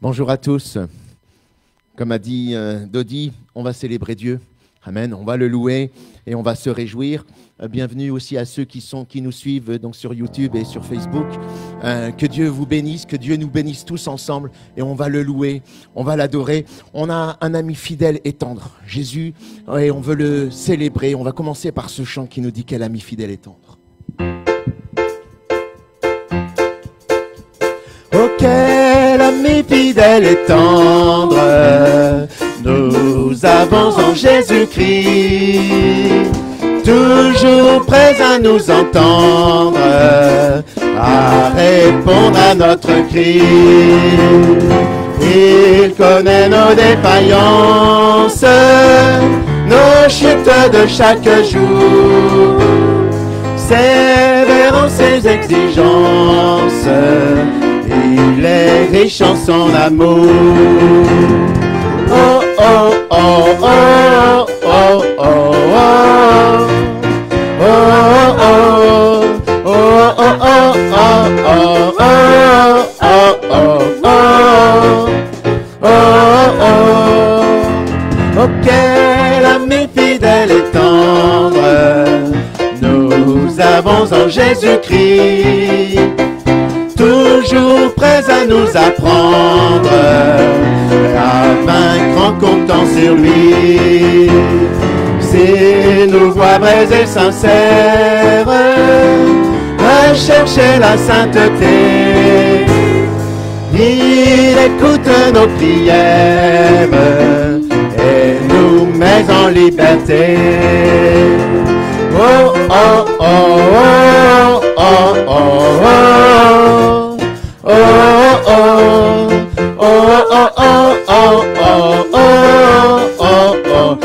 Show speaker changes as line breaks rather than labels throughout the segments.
Bonjour à tous. Comme a dit Dodi, on va célébrer Dieu. Amen. On va le louer et on va se réjouir. Bienvenue aussi à ceux qui nous suivent donc sur YouTube et sur Facebook. Que Dieu vous bénisse, que Dieu nous bénisse tous ensemble et on va le louer, on va l'adorer. On a un ami fidèle et tendre, Jésus, et on veut le célébrer. On va commencer par ce chant qui nous dit quel ami fidèle et tendre. Oh, quel ami fidèle et tendre nous avons en Jésus-Christ, toujours prêt à nous entendre, à répondre à notre cri. Il connaît nos défaillances, nos chutes de chaque jour, sévère en ses exigences. Il est riche en son amour. Oh, oh, oh, oh, oh, oh, oh, oh, oh, oh, quel ami fidèle et tendre nous avons en Jésus-Christ, toujours prêts à nous apprendre à vaincre en comptant sur lui. S'il nous voit vrais et sincères à chercher la sainteté, il écoute nos prières et nous met en liberté. Oh, oh, oh, oh, oh, oh, oh. Oh, oh, oh, oh, oh, oh, oh,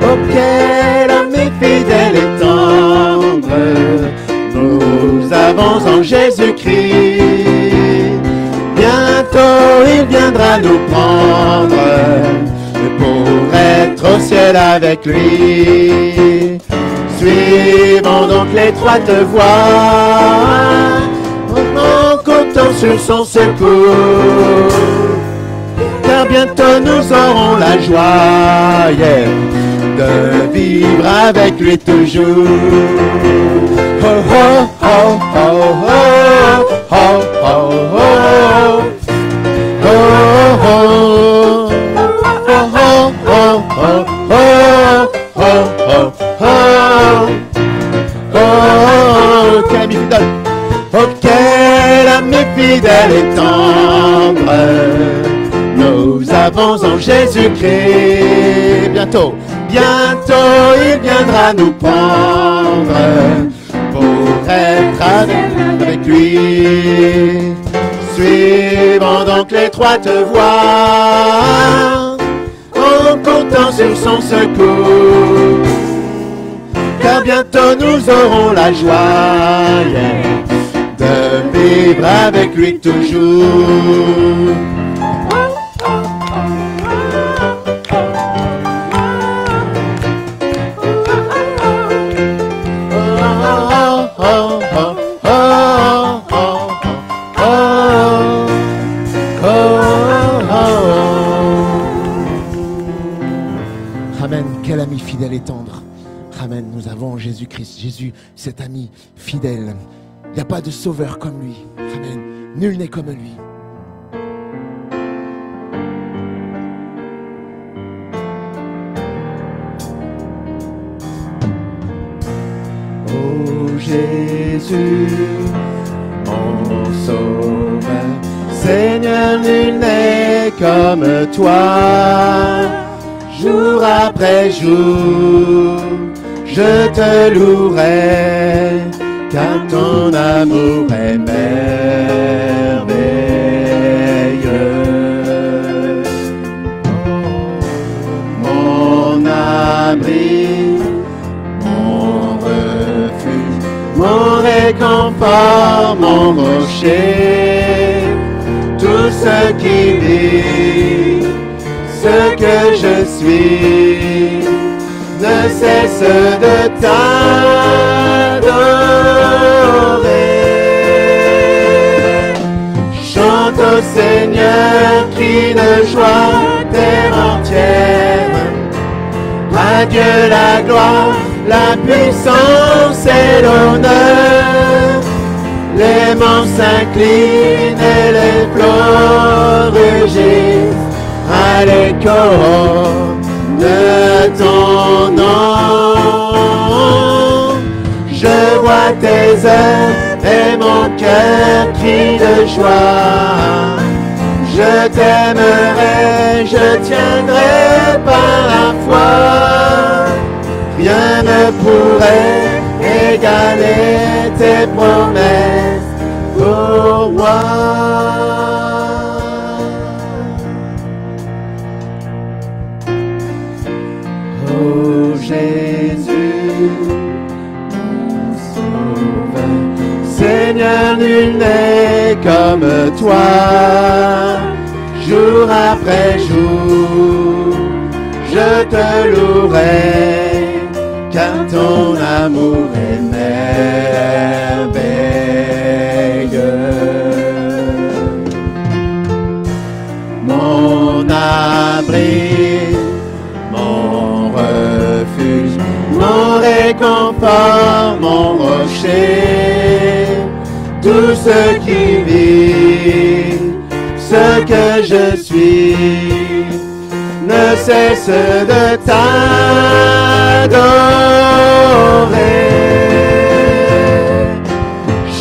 oh, quel ami fidèle et tendre nous avons en Jésus-Christ. Bientôt il viendra nous prendre pour être au ciel avec lui. Suivons donc l'étroite voie en comptant sur son secours, car bientôt nous aurons la joie de vivre avec lui toujours. Oh, oh, oh, oh, oh, oh, oh, oh, oh, oh, quel ami fidèle et tendre nous avons en Jésus-Christ. Bientôt il viendra nous prendre pour être avec lui. Suivons donc l'étroite voie en comptant sur son secours, car bientôt nous aurons la joie de vivre avec lui toujours. Amen, quel ami fidèle et tendre. Amen, nous avons en Jésus-Christ, Jésus, cet ami fidèle. Il n'y a pas de sauveur comme lui. Amen, nul n'est comme lui. Oh Jésus, mon sauveur, Seigneur, nul n'est comme toi. Jour après jour, je te louerai, car ton amour est merveilleux. Mon abri, mon refuge, mon réconfort, mon rocher, tout ce qui vit, ce que je suis, ne cesse de t'adorer. joie, terre entière. À Dieu la gloire, la puissance et l'honneur. Les monts s'inclinent et les flots rugissent à l'écho de ton nom. Je vois tes œuvres et mon cœur crie de joie. Je t'aimerai, je tiendrai par la foi. Rien ne pourrait égaler tes promesses pour moi. Oh Jésus, mon sauveur, Seigneur, nul n'est comme toi. Jour après jour, je te louerai, car ton amour est merveilleux. Mon abri, mon refuge, mon réconfort, mon rocher, tout ce qui vit, ce que je suis, ne cesse de t'adorer.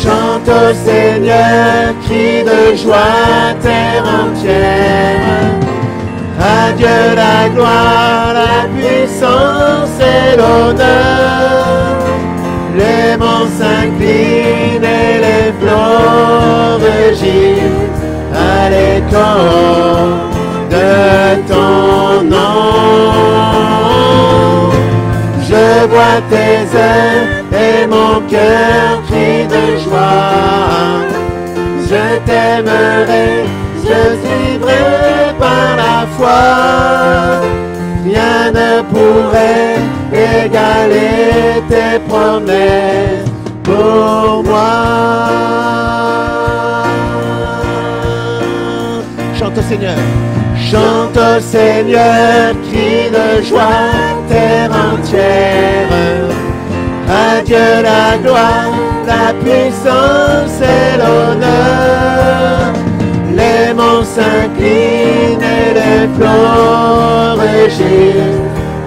Chante au Seigneur, crie de joie, terre entière. À Dieu la gloire, la puissance et l'honneur. Les monts s'inclinent et les flots rugissent à l'écho de ton nom. Je vois tes œuvres et mon cœur crie de joie. Je t'aimerai, je vivrai par la foi. Rien ne pourrait égaler tes promesses pour moi. Chante au Seigneur. Chante au Seigneur, crie de joie, terre entière. À Dieu la gloire, la puissance et l'honneur. Les monts s'inclinent et les flots rugissent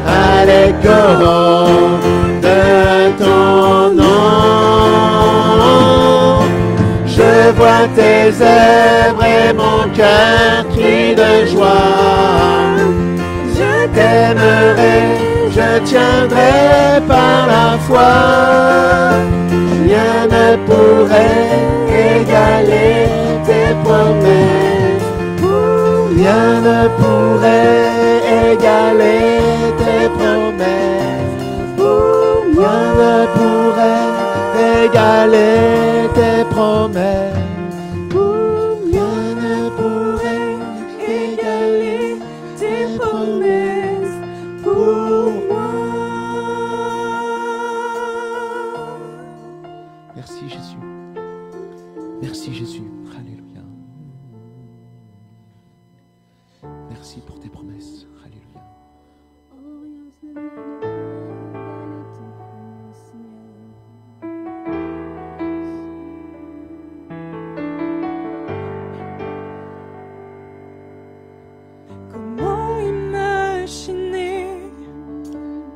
à l'écho de ton nom. Je vois tes œuvres et mon cœur crie de joie. Je t'aimerai, je tiendrai par la foi. Rien ne pourrait égaler tes promesses. Rien ne pourrait égaler tes promesses. Rien ne pourrait égaler tes promesses. Rien ne pourrait égaler tes promesses pour moi. Merci Jésus. Merci Jésus. Alléluia. Merci pour tes promesses. Alléluia.
Comment imaginer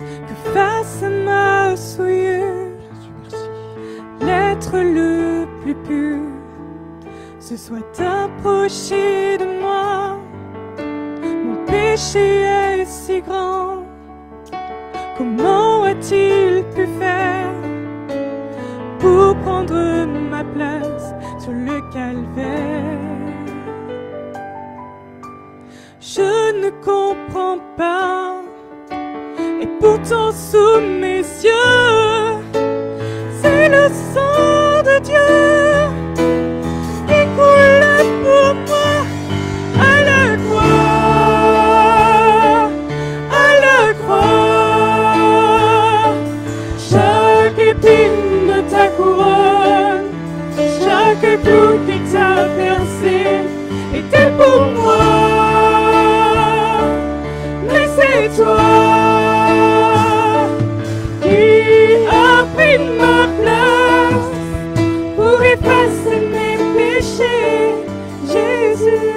que face à ma souillure, l'être le plus pur se soit approché de moi. Mon péché est si grand, comment a-t-il pu faire pour prendre ma place sur le calvaire? Je ne comprends pas, et pourtant sous mes yeux, c'est le sang de Dieu qui coule pour moi. À la croix, à la croix, chaque épine de ta couronne, chaque clou qui t'a percé était pour moi. c'est toi qui as pris ma place pour effacer mes péchés, Jésus.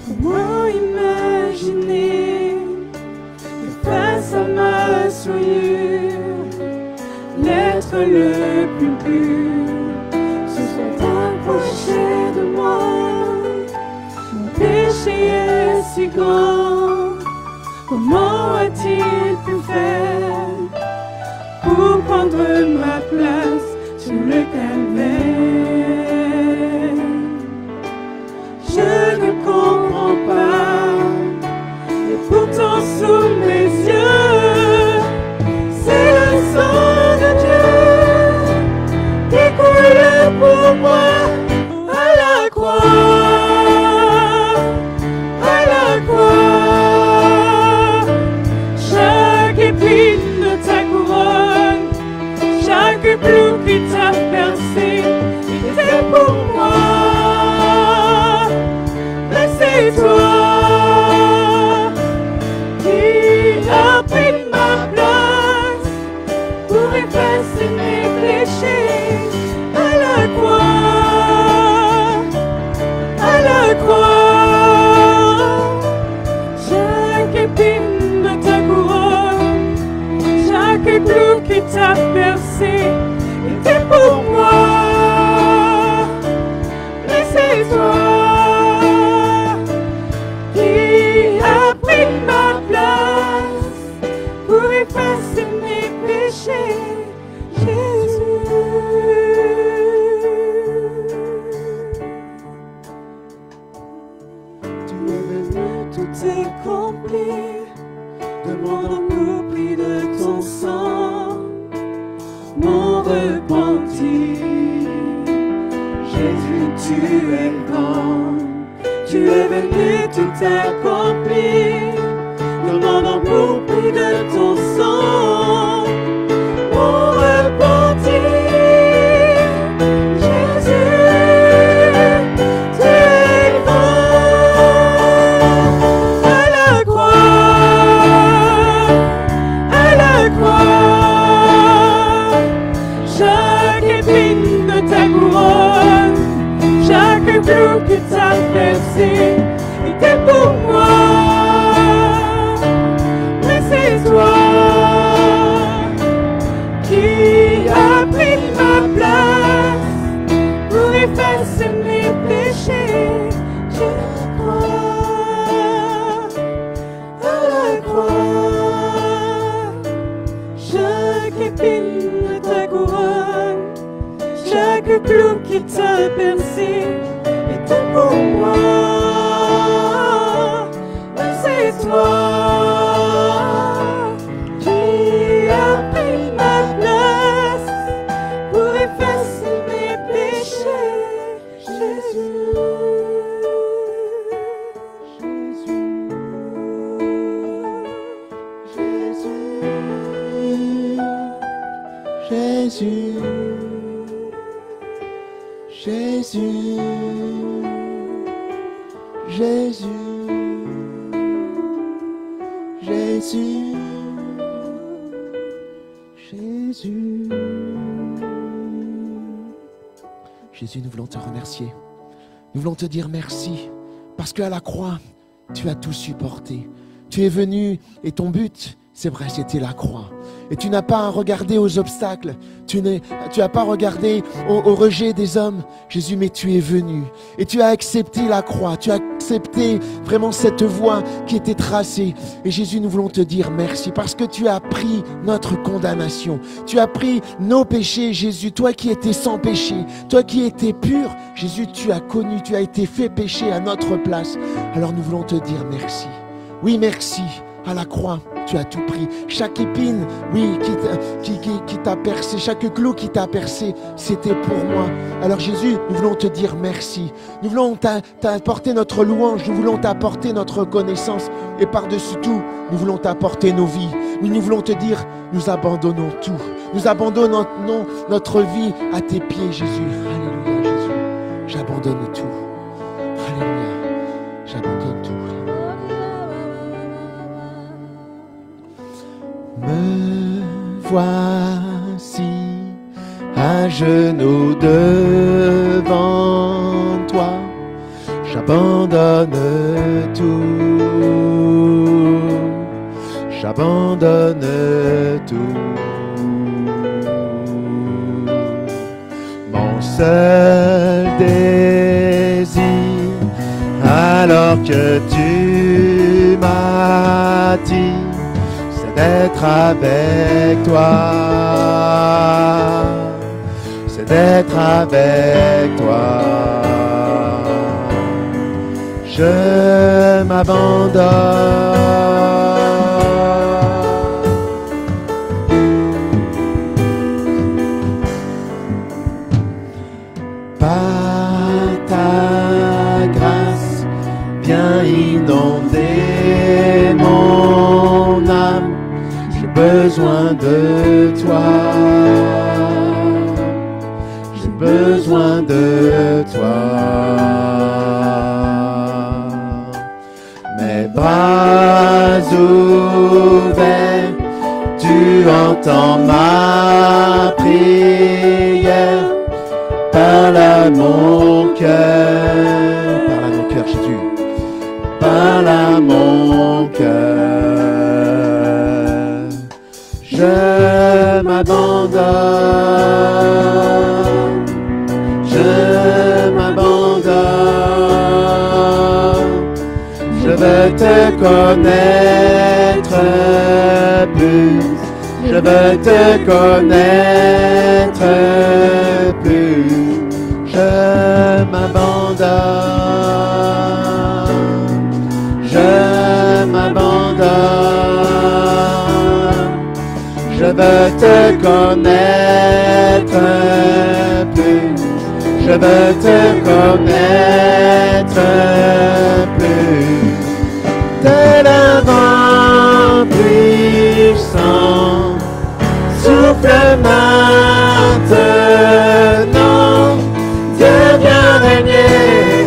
Comment imaginer que face à ma souillure, l'être le plus pur se sont approchés de moi. Mon péché est si grand, comment a-t-il pu faire pour prendre ma place sur le calvaire? Je ne comprends pas, et pourtant sous mes yeux, c'est le sang de Dieu qui coule pour moi à la croix, à la croix. Chaque épine de ta couronne, chaque clou qui t'a percé, était pour moi. C'est toi qui as pris ma place pour effacer mes péchés à la croix, à la croix. Chaque épine de ta couronne, chaque clou qui t'a percé était pour moi. Mais c'est toi ma place pour effacer mes péchés, Jésus. Tu es venu, tout est accompli, demandant pour prix de ton sang, mon repenti. Jésus, tu es grand. Tu es venu tout accompli, demandant pour prix de ton sang, mon repenti. Jésus, tu es grand. À la croix, à la croix, chaque épine de ta couronne, chaque clou que t'as percé était pour moi. Mais c'est toi qui as pris ma place pour effacer mes péchés. Je crois à la croix, chaque épine de ta couronne, chaque clou qui t'a percé était pour moi. Mais c'est toi qui as pris ma place pour effacer mes péchés, Jésus.
Jésus, Jésus, Jésus, Jésus, Jésus. Jésus, nous voulons te remercier. Nous voulons te dire merci parce qu'à la croix, tu as tout supporté. Tu es venu et ton but, c'est vrai, c'était la croix. Et tu n'as pas regardé aux obstacles, tu n'as pas regardé au rejet des hommes, Jésus, mais tu es venu. Et tu as accepté la croix, tu as accepté vraiment cette voie qui était tracée. Et Jésus, nous voulons te dire merci parce que tu as pris notre condamnation. Tu as pris nos péchés, Jésus, toi qui étais sans péché, toi qui étais pur. Jésus, tu as connu, tu as été fait pécher à notre place. Alors nous voulons te dire merci. Oui, merci à la croix. tu as tout pris. Chaque épine, oui, qui t'a percé, chaque clou qui t'a percé, c'était pour moi. Alors Jésus, nous voulons te dire merci. Nous voulons t'apporter notre louange, nous voulons t'apporter notre reconnaissance. Et par-dessus tout, nous voulons t'apporter nos vies. Nous voulons te dire, nous abandonnons tout. Nous abandonnons notre vie à tes pieds, Jésus. Alléluia, Jésus. J'abandonne tout. Alléluia. J'abandonne tout. Me voici à genoux devant toi. J'abandonne tout. J'abandonne tout. Mon seul désir, alors que tu m'as dit, c'est d'être avec toi. C'est d'être avec toi. Je m'abandonne. Inonder mon âme, j'ai besoin de toi, j'ai besoin de toi. Mes bras ouverts, tu entends ma prière, parle à mon cœur, parle à mon cœur, Jésus. Parle à mon cœur, je m'abandonne, je m'abandonne, je veux te connaître plus, je veux te connaître plus, je m'abandonne. Je m'abandonne, je veux te connaître plus, je veux te connaître plus. Tel un vent puissant, souffle maintenant, Dieu vient régner,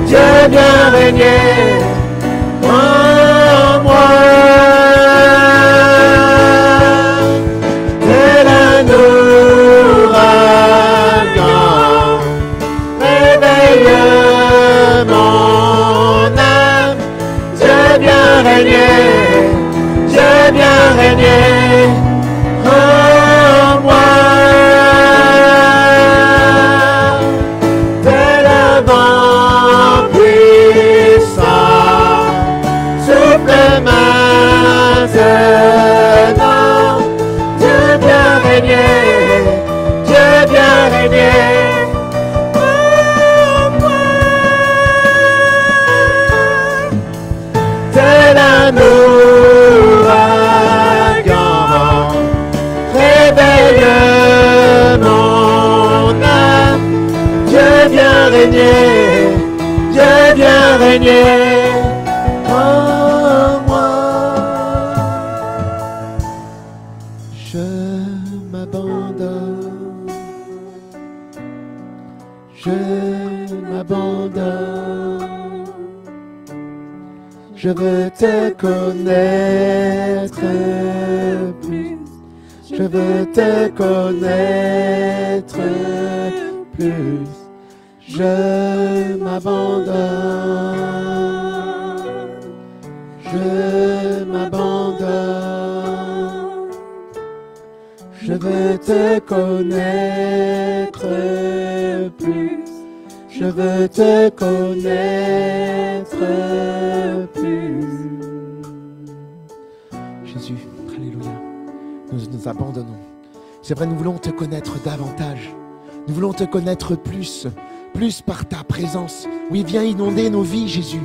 Dieu vient régner. En moi, tel un ouragan, réveille mon âme. Dieu vient régner, Dieu vient régner en moi. Tel un vent puissant, maintenant, Dieu vient régner, Dieu vient régner en moi. Tel un ouragan, réveille mon âme. Dieu vient régner, Dieu vient régner. Je veux te connaître plus, je veux te connaître plus, je m'abandonne, je m'abandonne, je veux te connaître plus, je veux te connaître plus. Jésus, alléluia, nous nous abandonnons. C'est vrai, nous voulons te connaître davantage. Nous voulons te connaître plus par ta présence. Oui, viens inonder nos vies, Jésus.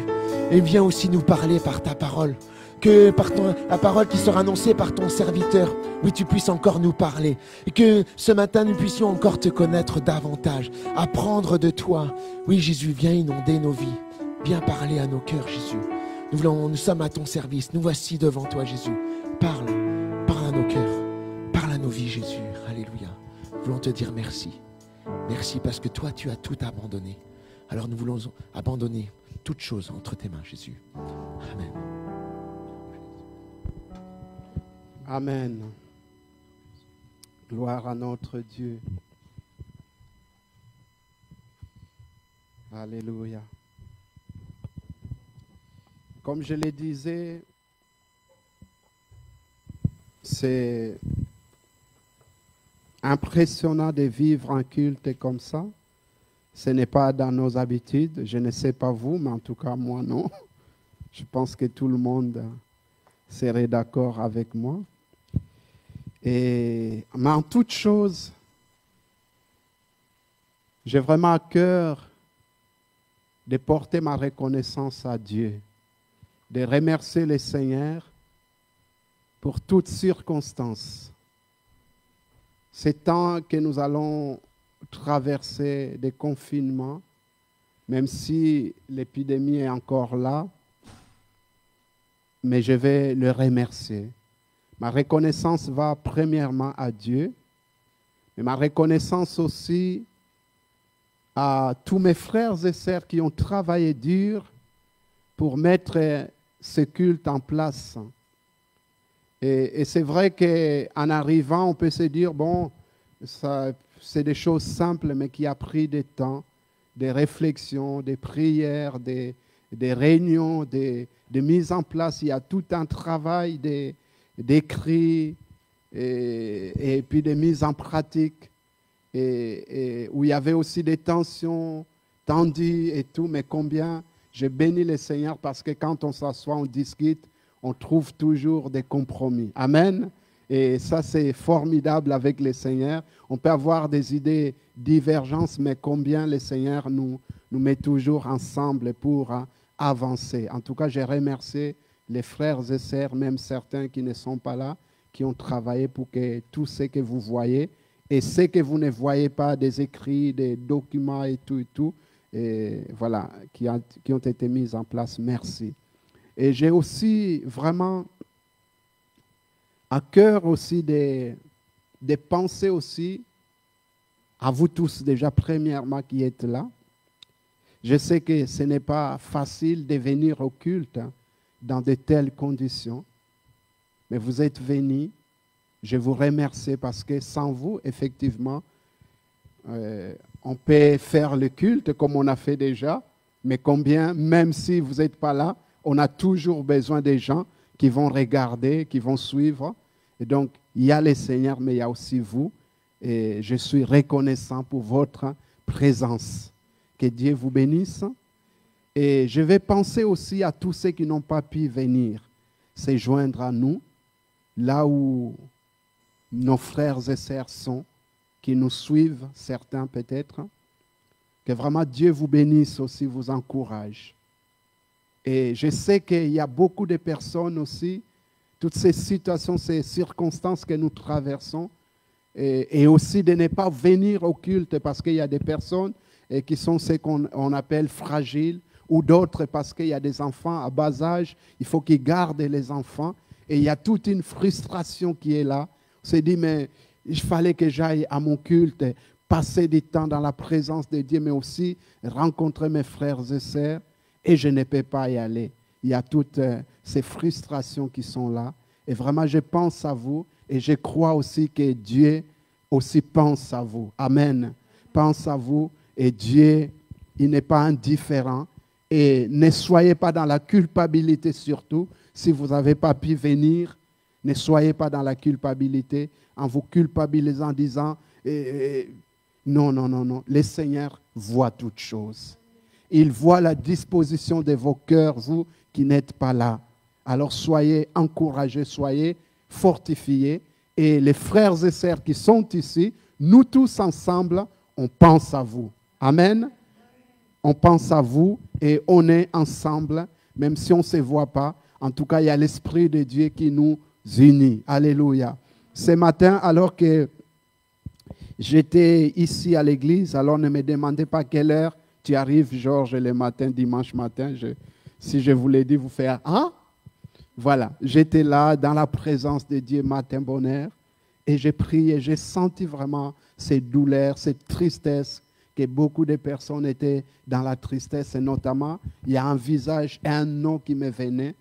Et viens aussi nous parler par ta parole. que par la parole qui sera annoncée par ton serviteur, oui, tu puisses encore nous parler. Et que ce matin, nous puissions encore te connaître davantage, apprendre de toi. Oui, Jésus, viens inonder nos vies. Viens parler à nos cœurs, Jésus. Nous sommes à ton service. Nous voici devant toi, Jésus. Parle à nos cœurs. Parle à nos vies, Jésus. Alléluia. Nous voulons te dire merci. Merci parce que toi, tu as tout abandonné. Alors nous voulons abandonner toutes choses entre tes mains, Jésus. Amen.
Amen. Gloire à notre Dieu. Alléluia. Comme je le disais, c'est impressionnant de vivre un culte comme ça. Ce n'est pas dans nos habitudes. Je ne sais pas vous, mais en tout cas, moi, non. Je pense que tout le monde serait d'accord avec moi. Mais en toute chose, j'ai vraiment à cœur de porter ma reconnaissance à Dieu, de remercier le Seigneur pour toutes circonstances. Ces temps que nous allons traverser des confinements, même si l'épidémie est encore là, mais je vais le remercier. Ma reconnaissance va premièrement à Dieu, mais ma reconnaissance aussi à tous mes frères et sœurs qui ont travaillé dur pour mettre ce culte en place. Et c'est vrai qu'en arrivant, on peut se dire, bon, c'est des choses simples, mais qui a pris du temps, des réflexions, des prières, des réunions, des mises en place. Il y a tout un travail d'écrit et puis des mises en pratique, et où il y avait aussi des tensions tendues et tout, mais combien j'ai béni le Seigneur parce que quand on s'assoit, on discute, on trouve toujours des compromis. Amen. Et ça, c'est formidable avec le Seigneur. On peut avoir des idées divergentes, mais combien le Seigneur nous met toujours ensemble pour avancer. En tout cas, j'ai remercié les frères et sœurs, même certains qui ne sont pas là, qui ont travaillé pour que tout ce que vous voyez et ce que vous ne voyez pas, des écrits, des documents et tout, et voilà, qui ont été mis en place. Merci. Et j'ai aussi vraiment à cœur aussi de penser aussi à vous tous déjà premièrement qui êtes là. Je sais que ce n'est pas facile de venir au culte dans de telles conditions, mais vous êtes venus. Je vous remercie parce que sans vous, effectivement, on peut faire le culte comme on a fait déjà, mais combien, même si vous n'êtes pas là, on a toujours besoin des gens qui vont regarder, qui vont suivre. Et donc, il y a le Seigneur, mais il y a aussi vous. Et je suis reconnaissant pour votre présence. Que Dieu vous bénisse. Et je vais penser aussi à tous ceux qui n'ont pas pu venir se joindre à nous, là où nos frères et sœurs sont, qui nous suivent, certains peut-être. Que vraiment Dieu vous bénisse aussi, vous encourage. Et je sais qu'il y a beaucoup de personnes aussi, toutes ces situations, ces circonstances que nous traversons, et aussi de ne pas venir au culte parce qu'il y a des personnes qui sont ce qu'on appelle fragiles, ou d'autres parce qu'il y a des enfants à bas âge, il faut qu'ils gardent les enfants, et il y a toute une frustration qui est là. On s'est dit, mais il fallait que j'aille à mon culte, passer du temps dans la présence de Dieu, mais aussi rencontrer mes frères et sœurs, et je ne peux pas y aller. Il y a toutes ces frustrations qui sont là. Et vraiment, je pense à vous et je crois aussi que Dieu aussi pense à vous. Amen. Pense à vous et Dieu, il n'est pas indifférent. Et ne soyez pas dans la culpabilité surtout. Si vous n'avez pas pu venir, ne soyez pas dans la culpabilité en vous culpabilisant, en disant non, non, non, non. Le Seigneur voit toutes choses. Il voit la disposition de vos cœurs, vous qui n'êtes pas là. Alors soyez encouragés, soyez fortifiés. Et les frères et sœurs qui sont ici, nous tous ensemble, on pense à vous. Amen. On pense à vous et on est ensemble, même si on ne se voit pas. En tout cas, il y a l'Esprit de Dieu qui nous unit. Alléluia. Ce matin, alors que j'étais ici à l'église, alors ne me demandez pas quelle heure tu arrives, Georges, le matin, dimanche matin. Si je vous l'ai dit, vous faites « Ah ?» Voilà, j'étais là dans la présence de Dieu matin bonheur et j'ai prié, j'ai senti vraiment cette douleur, cette tristesse, que beaucoup de personnes étaient dans la tristesse et notamment, il y a un visage et un nom qui me venait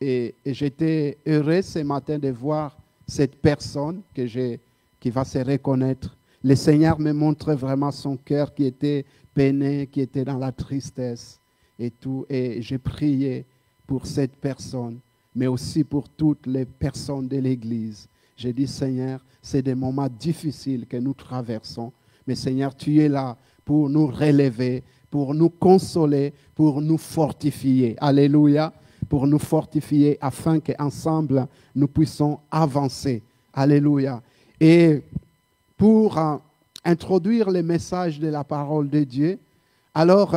et j'étais heureux ce matin de voir cette personne qui va se reconnaître. Le Seigneur me montrait vraiment son cœur qui était peiné, qui était dans la tristesse et tout. Et j'ai prié pour cette personne, mais aussi pour toutes les personnes de l'Église. J'ai dit, Seigneur, c'est des moments difficiles que nous traversons, mais Seigneur, tu es là pour nous relever, pour nous consoler, pour nous fortifier. Alléluia. Pour nous fortifier afin qu'ensemble, nous puissions avancer. Alléluia. Et pour introduire le message de la parole de Dieu, alors,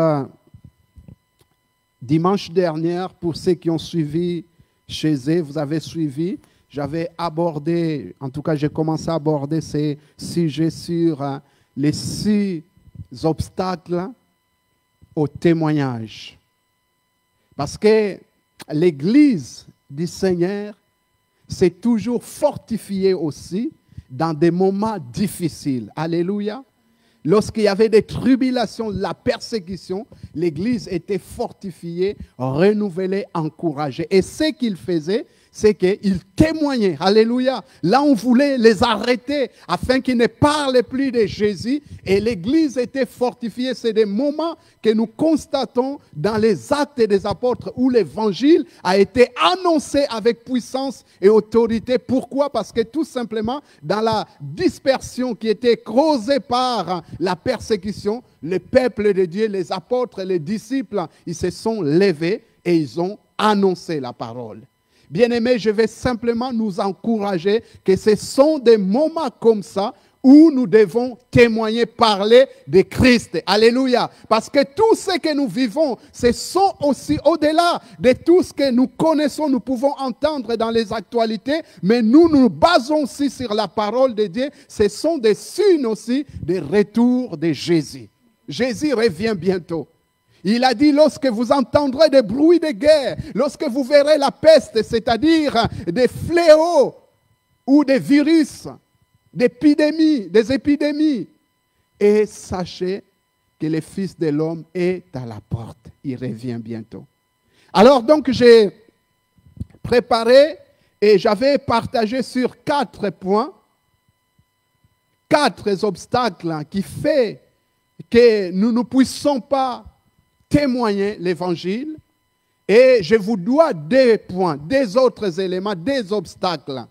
dimanche dernier, pour ceux qui ont suivi chez eux, vous avez suivi, j'avais abordé, en tout cas j'ai commencé à aborder ces sujets sur les 6 obstacles au témoignage. Parce que l'Église du Seigneur s'est toujours fortifiée aussi dans des moments difficiles. Alléluia. Lorsqu'il y avait des tribulations, la persécution, l'Église était fortifiée, renouvelée, encouragée. Et ce qu'il faisait, c'est qu'il témoignait. Alléluia. Là, on voulait les arrêter afin qu'ils ne parlent plus de Jésus. Et l'Église était fortifiée. C'est des moments que nous constatons dans les actes des apôtres où l'Évangile a été annoncé avec puissance et autorité. Pourquoi? Parce que tout simplement, dans la dispersion qui était causée par la persécution, le peuple de Dieu, les apôtres, les disciples, ils se sont levés et ils ont annoncé la parole. Bien-aimés, je vais simplement nous encourager que ce sont des moments comme ça où nous devons témoigner, parler de Christ. Alléluia. Parce que tout ce que nous vivons, ce sont aussi au-delà de tout ce que nous connaissons, nous pouvons entendre dans les actualités, mais nous nous basons aussi sur la parole de Dieu. Ce sont des signes aussi de retour de Jésus. Jésus revient bientôt. Il a dit, lorsque vous entendrez des bruits de guerre, lorsque vous verrez la peste, c'est-à-dire des fléaux ou des virus, des épidémies, et sachez que le Fils de l'homme est à la porte. Il revient bientôt. Alors donc, j'ai préparé et j'avais partagé sur 4 points, 4 obstacles qui font que nous ne puissions pas témoigner l'évangile, et je vous dois 2 points, 2 autres éléments, 2 obstacles.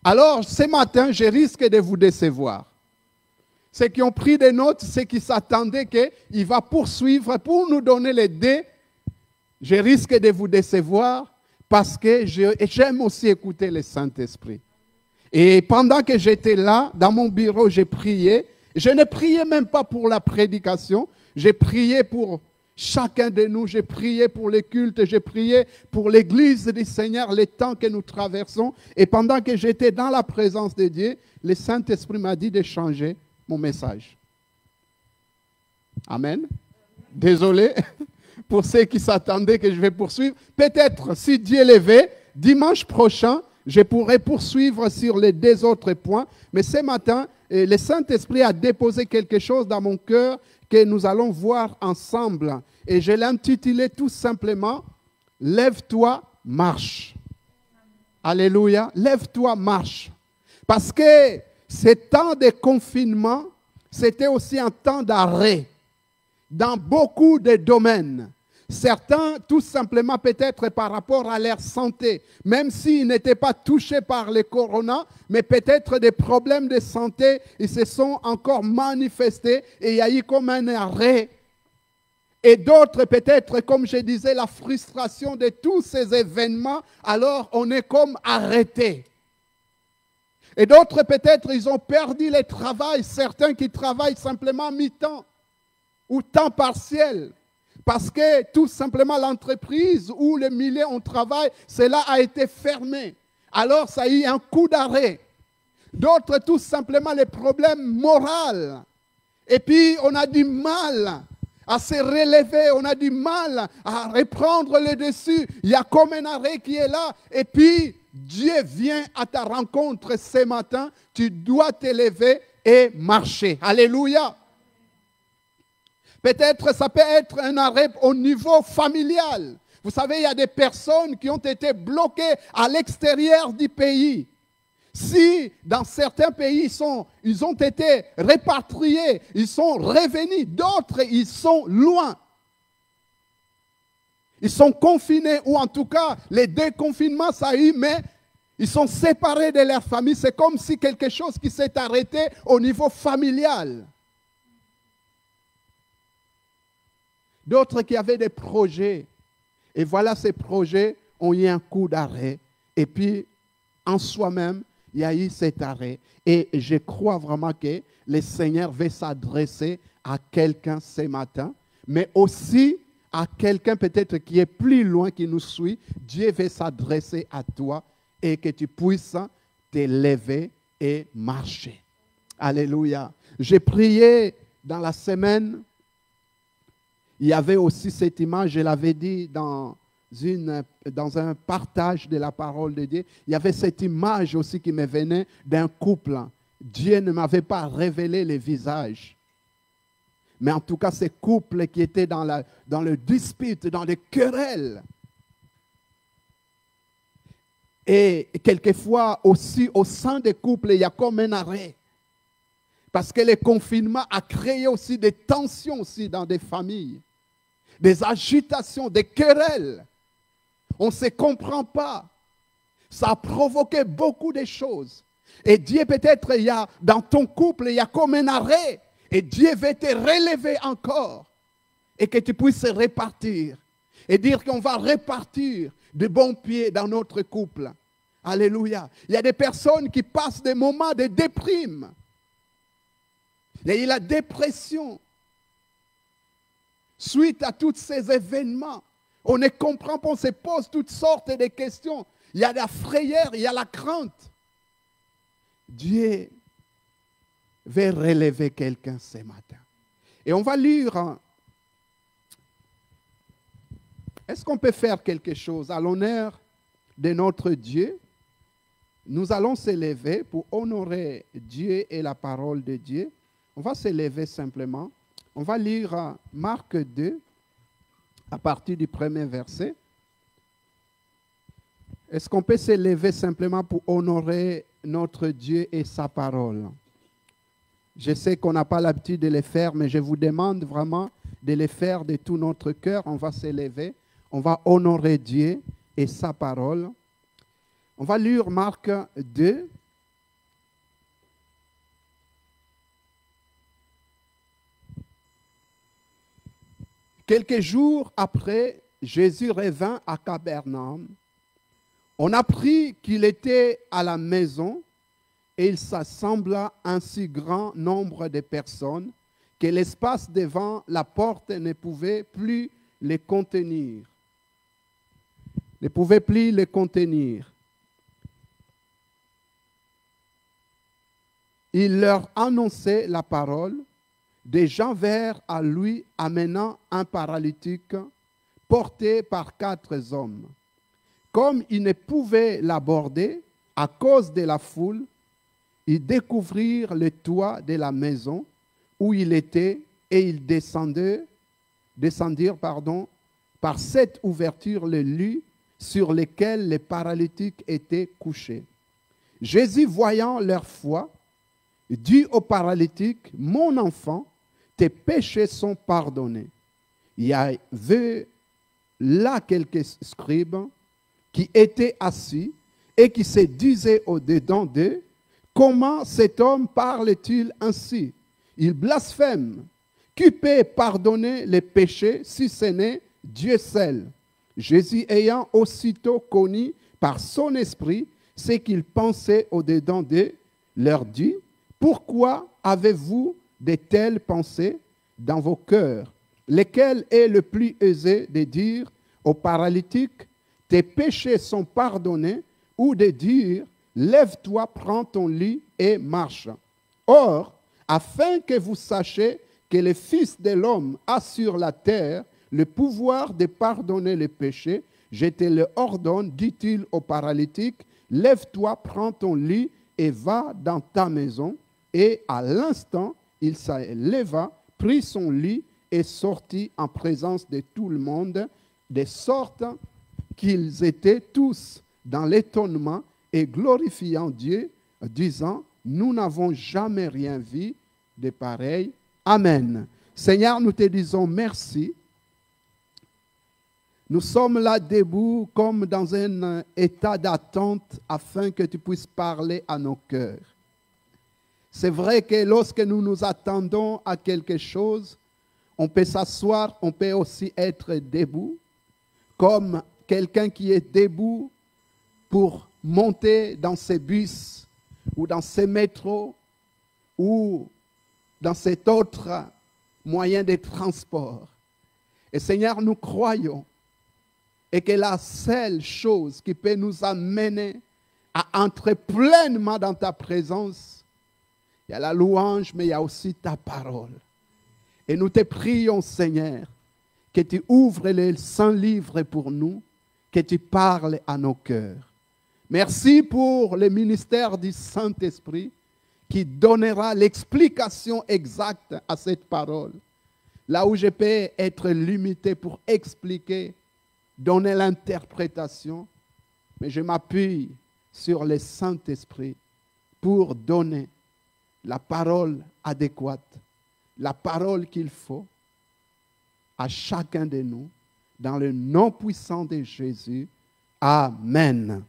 Alors, ce matin, je risque de vous décevoir. Ceux qui ont pris des notes, ceux qui s'attendaient qu'il va poursuivre pour nous donner les 2, je risque de vous décevoir parce que j'aime aussi écouter le Saint-Esprit. Et pendant que j'étais là, dans mon bureau, j'ai prié. Je ne priais même pas pour la prédication, j'ai prié pour chacun de nous, j'ai prié pour les cultes, j'ai prié pour l'Église du Seigneur, les temps que nous traversons. Et pendant que j'étais dans la présence de Dieu, le Saint-Esprit m'a dit de changer mon message. Amen. Désolé pour ceux qui s'attendaient que je vais poursuivre. Peut-être, si Dieu le veut, dimanche prochain, je pourrai poursuivre sur les 2 autres points. Mais ce matin, le Saint-Esprit a déposé quelque chose dans mon cœur que nous allons voir ensemble. Et je l'ai intitulé tout simplement « Lève-toi, marche ». Alléluia. Lève-toi, marche. Parce que ce temps de confinement, c'était aussi un temps d'arrêt dans beaucoup de domaines. Certains, tout simplement peut-être par rapport à leur santé, même s'ils n'étaient pas touchés par le corona, mais peut-être des problèmes de santé, ils se sont encore manifestés et il y a eu comme un arrêt. Et d'autres peut-être, comme je disais, la frustration de tous ces événements, alors on est comme arrêté. Et d'autres peut-être, ils ont perdu le travail, certains qui travaillent simplement à mi-temps ou temps partiel. Parce que tout simplement l'entreprise où les milliers on travaille, cela a été fermé. Alors ça a eu un coup d'arrêt. D'autres, tout simplement les problèmes moraux. Et puis on a du mal à se relever, on a du mal à reprendre le dessus. Il y a comme un arrêt qui est là. Et puis Dieu vient à ta rencontre ce matin. Tu dois te lever et marcher. Alléluia. Peut-être ça peut être un arrêt au niveau familial. Vous savez, il y a des personnes qui ont été bloquées à l'extérieur du pays. Si dans certains pays, ils ont été répatriés, ils sont revenus, d'autres, ils sont loin. Ils sont confinés, ou en tout cas, les déconfinements, ça a eu, mais ils sont séparés de leur famille. C'est comme si quelque chose qui s'est arrêté au niveau familial. D'autres qui avaient des projets. Et voilà, ces projets ont eu un coup d'arrêt. Et puis, en soi-même, il y a eu cet arrêt. Et je crois vraiment que le Seigneur veut s'adresser à quelqu'un ce matin, mais aussi à quelqu'un peut-être qui est plus loin, qui nous suit. Dieu veut s'adresser à toi et que tu puisses te lever et marcher. Alléluia. J'ai prié dans la semaine. Il y avait aussi cette image, je l'avais dit dans un partage de la parole de Dieu. Il y avait cette image aussi qui me venait d'un couple. Dieu ne m'avait pas révélé les visages. Mais en tout cas, ces couples qui étaient dans le dispute, dans les querelles. Et quelquefois aussi, au sein des couples, il y a comme un arrêt. Parce que le confinement a créé aussi des tensions aussi dans des familles. Des agitations, des querelles. On ne se comprend pas. Ça a provoqué beaucoup de choses. Et Dieu peut-être, dans ton couple, il y a comme un arrêt. Et Dieu veut te relever encore. Et que tu puisses repartir. Et dire qu'on va repartir de bons pieds dans notre couple. Alléluia. Il y a des personnes qui passent des moments de déprime. Il y a la dépression. Suite à tous ces événements, on ne comprend pas, on se pose toutes sortes de questions. Il y a la frayeur, il y a la crainte. Dieu veut relever quelqu'un ce matin. Et on va lire. Est-ce qu'on peut faire quelque chose à l'honneur de notre Dieu? Nous allons se lever pour honorer Dieu et la parole de Dieu. On va se lever simplement. On va lire Marc 2, à partir du premier verset. Est-ce qu'on peut se lever simplement pour honorer notre Dieu et sa parole? Je sais qu'on n'a pas l'habitude de le faire, mais je vous demande vraiment de le faire de tout notre cœur. On va se lever, on va honorer Dieu et sa parole. On va lire Marc 2. Quelques jours après, Jésus revint à Capernaum. On apprit qu'il était à la maison et il s'assembla un si grand nombre de personnes que l'espace devant la porte ne pouvait plus les contenir. Ne pouvait plus les contenir. Il leur annonçait la parole. Des gens vinrent à lui amenant un paralytique porté par 4 hommes. Comme ils ne pouvaient l'aborder à cause de la foule, ils découvrirent le toit de la maison où il était et ils descendirent par cette ouverture le lit sur lequel les paralytiques étaient couchés. Jésus, voyant leur foi, dit au paralytique, « Mon enfant, tes péchés sont pardonnés. » Il y avait là quelques scribes qui étaient assis et qui se disaient au-dedans d'eux, « Comment cet homme parle-t-il ainsi? Il blasphème. Qui peut pardonner les péchés si ce n'est Dieu seul? » Jésus ayant aussitôt connu par son esprit ce qu'il pensait au-dedans d'eux, leur dit, « Pourquoi avez-vous de telles pensées dans vos cœurs? lequel est le plus aisé de dire au paralytique, tes péchés sont pardonnés, ou de dire, lève-toi, prends ton lit et marche. Or, afin que vous sachiez que le Fils de l'homme a sur la terre le pouvoir de pardonner les péchés, je te le ordonne, dit-il au paralytique, lève-toi, prends ton lit et va dans ta maison. Et à l'instant, il se leva, prit son lit et sortit en présence de tout le monde, de sorte qu'ils étaient tous dans l'étonnement et glorifiant Dieu, disant, nous n'avons jamais rien vu de pareil. Amen. Seigneur, nous te disons merci. Nous sommes là debout comme dans un état d'attente afin que tu puisses parler à nos cœurs. C'est vrai que lorsque nous nous attendons à quelque chose, on peut s'asseoir, on peut aussi être debout, comme quelqu'un qui est debout pour monter dans ses bus ou dans ses métros ou dans cet autre moyen de transport. Et Seigneur, nous croyons et que la seule chose qui peut nous amener à entrer pleinement dans ta présence, il y a la louange, mais il y a aussi ta parole. Et nous te prions, Seigneur, que tu ouvres les saints livres pour nous, que tu parles à nos cœurs. Merci pour le ministère du Saint-Esprit qui donnera l'explication exacte à cette parole. Là où je peux être limité pour expliquer, donner l'interprétation, mais je m'appuie sur le Saint-Esprit pour donner la parole adéquate, la parole qu'il faut à chacun de nous, dans le nom puissant de Jésus. Amen.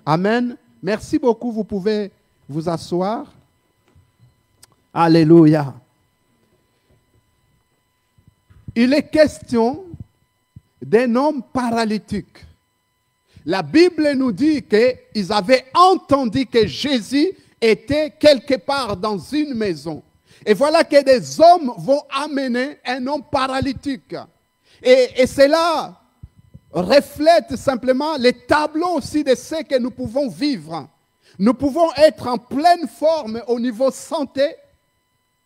Amen. Merci beaucoup. Vous pouvez vous asseoir. Alléluia. Il est question d'un homme paralytique. La Bible nous dit qu'ils avaient entendu que Jésus était quelque part dans une maison. Et voilà que des hommes vont amener un homme paralytique. Et cela reflète simplement les tableaux aussi de ce que nous pouvons vivre. Nous pouvons être en pleine forme au niveau santé,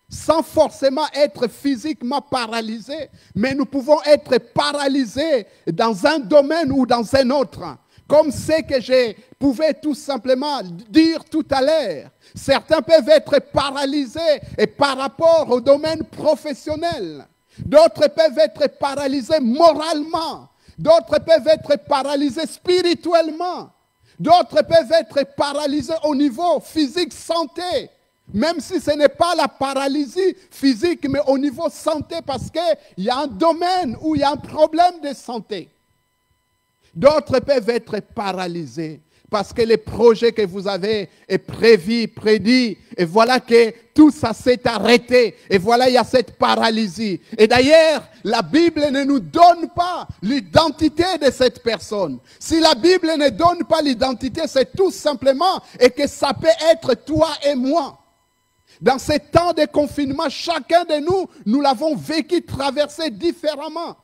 sans forcément être physiquement paralysés, mais nous pouvons être paralysés dans un domaine ou dans un autre. Comme ce que je pouvais tout simplement dire tout à l'heure. Certains peuvent être paralysés et par rapport au domaine professionnel. D'autres peuvent être paralysés moralement. D'autres peuvent être paralysés spirituellement. D'autres peuvent être paralysés au niveau physique, santé. Même si ce n'est pas la paralysie physique, mais au niveau santé, parce qu'il y a un domaine où il y a un problème de santé. D'autres peuvent être paralysés parce que les projets que vous avez est prédit, et voilà que tout ça s'est arrêté, et voilà il y a cette paralysie. Et d'ailleurs, la Bible ne nous donne pas l'identité de cette personne. Si la Bible ne donne pas l'identité, c'est tout simplement et que ça peut être toi et moi. Dans ces temps de confinement, chacun de nous, nous l'avons vécu, traversé différemment.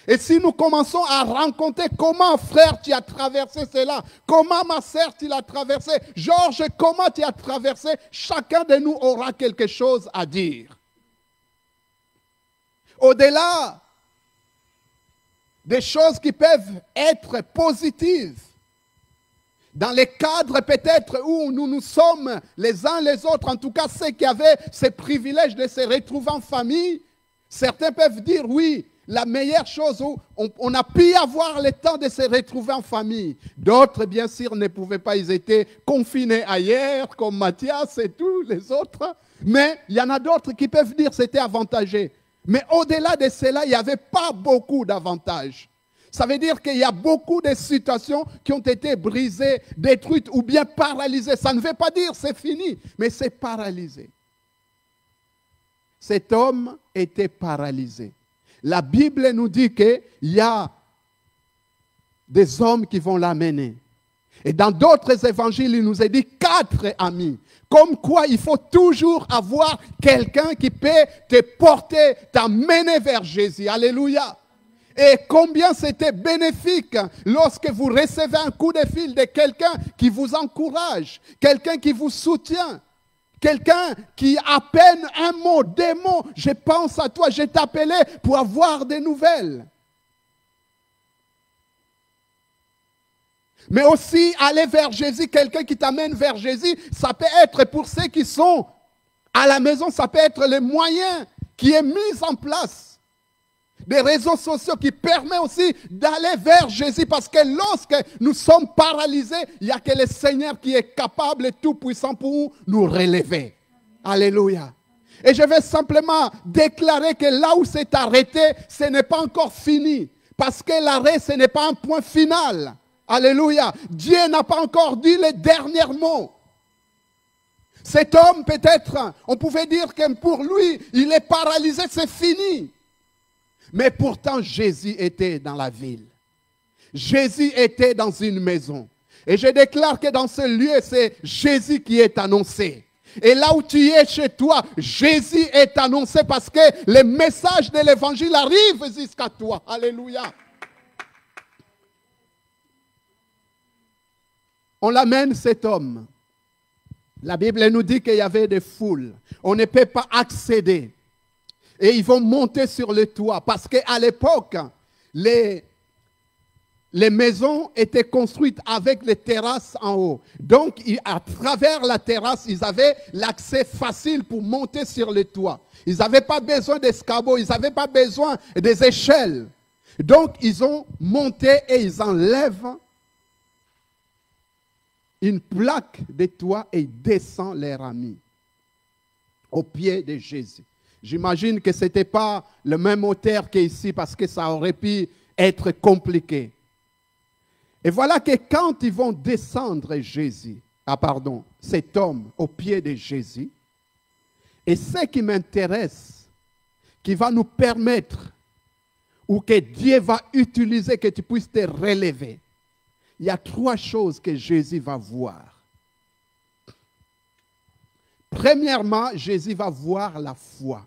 Et si nous commençons à rencontrer comment, frère, tu as traversé cela, comment, ma sœur, tu l'as traversé, Georges, comment tu as traversé, chacun de nous aura quelque chose à dire. Au-delà des choses qui peuvent être positives, dans les cadres peut-être où nous sommes les uns les autres, en tout cas ceux qui avaient ce privilège de se retrouver en famille, certains peuvent dire oui, la meilleure chose où on a pu avoir le temps de se retrouver en famille. D'autres, bien sûr, ne pouvaient pas, ils étaient confinés ailleurs, comme Mathias et tous les autres. Mais il y en a d'autres qui peuvent dire que c'était avantageux. Mais au-delà de cela, il n'y avait pas beaucoup d'avantages. Ça veut dire qu'il y a beaucoup de situations qui ont été brisées, détruites ou bien paralysées. Ça ne veut pas dire c'est fini, mais c'est paralysé. Cet homme était paralysé. La Bible nous dit qu'il y a des hommes qui vont l'amener. Et dans d'autres évangiles, il nous est dit 4 amis. Comme quoi, il faut toujours avoir quelqu'un qui peut te porter, t'amener vers Jésus. Alléluia. Et combien c'était bénéfique lorsque vous recevez un coup de fil de quelqu'un qui vous encourage, quelqu'un qui vous soutient, quelqu'un qui à peine un mot, des mots, je pense à toi, je t'appelais pour avoir des nouvelles. Mais aussi aller vers Jésus, quelqu'un qui t'amène vers Jésus, ça peut être pour ceux qui sont à la maison, ça peut être le moyen qui est mis en place. Des réseaux sociaux qui permettent aussi d'aller vers Jésus parce que lorsque nous sommes paralysés, il n'y a que le Seigneur qui est capable et tout puissant pour nous relever. Alléluia. Et je vais simplement déclarer que là où c'est arrêté, ce n'est pas encore fini. Parce que l'arrêt, ce n'est pas un point final. Alléluia. Dieu n'a pas encore dit les derniers mots. Cet homme, peut-être, on pouvait dire que pour lui, il est paralysé, c'est fini. Mais pourtant, Jésus était dans la ville. Jésus était dans une maison. Et je déclare que dans ce lieu, c'est Jésus qui est annoncé. Et là où tu es chez toi, Jésus est annoncé parce que le message de l'évangile arrive jusqu'à toi. Alléluia. On l'amène cet homme. La Bible nous dit qu'il y avait des foules. On ne peut pas accéder. Et ils vont monter sur le toit. Parce qu'à l'époque, les maisons étaient construites avec les terrasses en haut. Donc, à travers la terrasse, ils avaient l'accès facile pour monter sur le toit. Ils n'avaient pas besoin d'escabeaux, ils n'avaient pas besoin des échelles. Donc, ils ont monté et ils enlèvent une plaque de toit et ils descendent leur ami au pied de Jésus. J'imagine que ce n'était pas le même hauteur qu'ici parce que ça aurait pu être compliqué. Et voilà que quand ils vont descendre cet homme au pied de Jésus, et ce qui m'intéresse, qui va nous permettre, ou que Dieu va utiliser, que tu puisses te relever, il y a 3 choses que Jésus va voir. Premièrement, Jésus va voir la foi.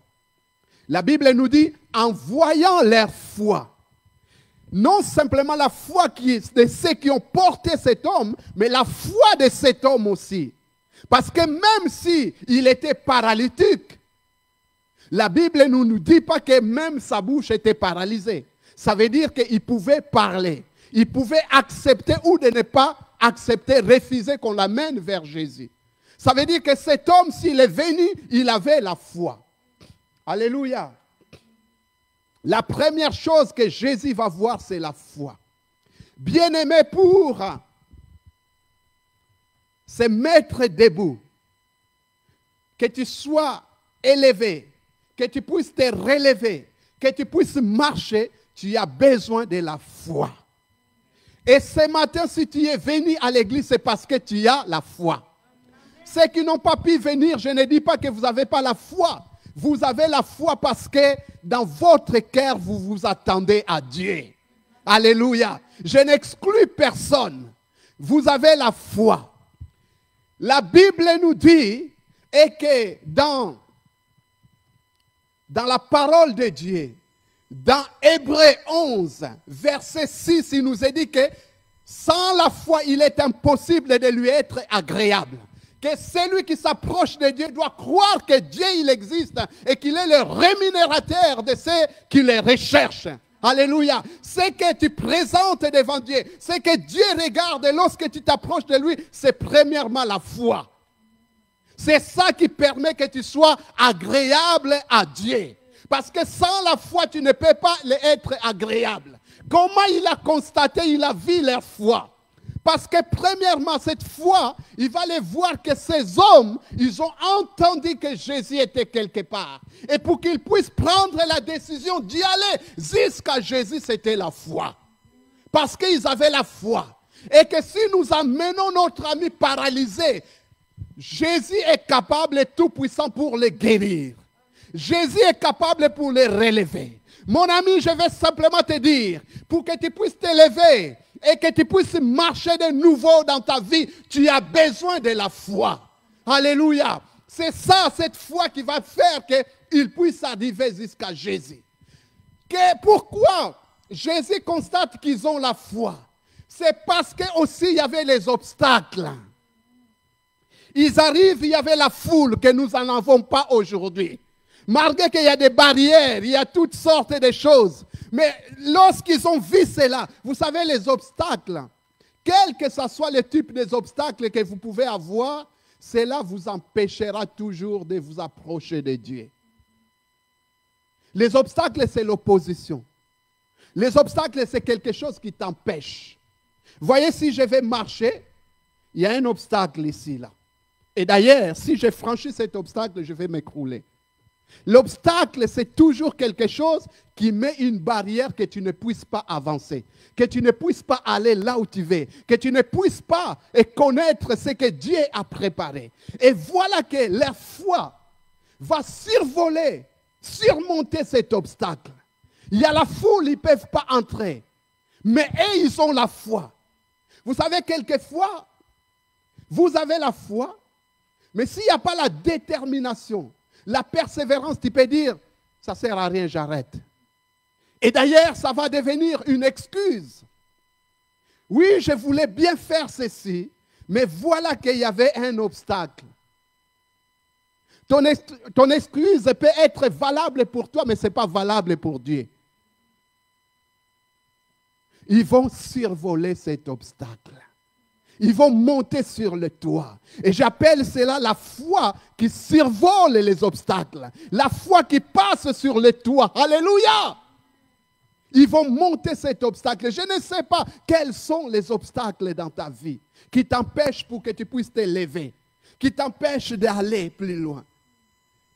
La Bible nous dit, en voyant leur foi, non simplement la foi de ceux qui ont porté cet homme, mais la foi de cet homme aussi. Parce que même s'il était paralytique, la Bible ne nous dit pas que même sa bouche était paralysée. Ça veut dire qu'il pouvait parler. Il pouvait accepter ou de ne pas accepter, refuser qu'on l'amène vers Jésus. Ça veut dire que cet homme, s'il est venu, il avait la foi. Alléluia. La première chose que Jésus va voir, c'est la foi. Bien-aimé, pour se mettre debout, que tu sois élevé, que tu puisses te relever, que tu puisses marcher, tu as besoin de la foi. Et ce matin, si tu es venu à l'église, c'est parce que tu as la foi. Ceux qui n'ont pas pu venir, je ne dis pas que vous n'avez pas la foi. Vous avez la foi parce que dans votre cœur, vous vous attendez à Dieu. Alléluia. Je n'exclus personne. Vous avez la foi. La Bible nous dit et que dans la parole de Dieu, dans Hébreux 11, verset 6, il nous est dit que sans la foi, il est impossible de lui être agréable. Que celui qui s'approche de Dieu doit croire que Dieu il existe et qu'il est le rémunérateur de ceux qui le recherchent. Alléluia. Ce que tu présentes devant Dieu, ce que Dieu regarde lorsque tu t'approches de lui, c'est premièrement la foi. C'est ça qui permet que tu sois agréable à Dieu. Parce que sans la foi, tu ne peux pas être agréable. Comment il a constaté, il a vu leur foi. Parce que premièrement, cette foi, il va aller voir que ces hommes, ils ont entendu que Jésus était quelque part. Et pour qu'ils puissent prendre la décision d'y aller jusqu'à Jésus, c'était la foi. Parce qu'ils avaient la foi. Et que si nous amenons notre ami paralysé, Jésus est capable et tout puissant pour le guérir. Jésus est capable pour le relever. Mon ami, je vais simplement te dire, pour que tu puisses t'élever et que tu puisses marcher de nouveau dans ta vie, tu as besoin de la foi. Alléluia. C'est ça, cette foi qui va faire qu'il puisse arriver jusqu'à Jésus. Pourquoi Jésus constate qu'ils ont la foi? C'est parce que aussi il y avait les obstacles. Ils arrivent, il y avait la foule que nous n'en avons pas aujourd'hui. Malgré qu'il y a des barrières, il y a toutes sortes de choses. Mais lorsqu'ils ont vu cela, vous savez les obstacles, quel que ce soit le type des obstacles que vous pouvez avoir, cela vous empêchera toujours de vous approcher de Dieu. Les obstacles, c'est l'opposition. Les obstacles, c'est quelque chose qui t'empêche. Voyez, si je vais marcher, il y a un obstacle ici, là. Et d'ailleurs, si je franchis cet obstacle, je vais m'écrouler. L'obstacle, c'est toujours quelque chose qui met une barrière que tu ne puisses pas avancer, que tu ne puisses pas aller là où tu veux, que tu ne puisses pas connaître ce que Dieu a préparé. Et voilà que leur foi va survoler, surmonter cet obstacle. Il y a la foule, ils ne peuvent pas entrer. Mais eux, ils ont la foi. Vous savez, quelquefois, vous avez la foi, mais s'il n'y a pas la détermination, la persévérance, tu peux dire, ça ne sert à rien, j'arrête. Et d'ailleurs, ça va devenir une excuse. Oui, je voulais bien faire ceci, mais voilà qu'il y avait un obstacle. Ton excuse peut être valable pour toi, mais ce n'est pas valable pour Dieu. Ils vont survoler cet obstacle. Ils vont monter sur le toit. Et j'appelle cela la foi qui survole les obstacles. La foi qui passe sur le toit. Alléluia! Ils vont monter cet obstacle. Je ne sais pas quels sont les obstacles dans ta vie qui t'empêchent pour que tu puisses te lever, qui t'empêchent d'aller plus loin.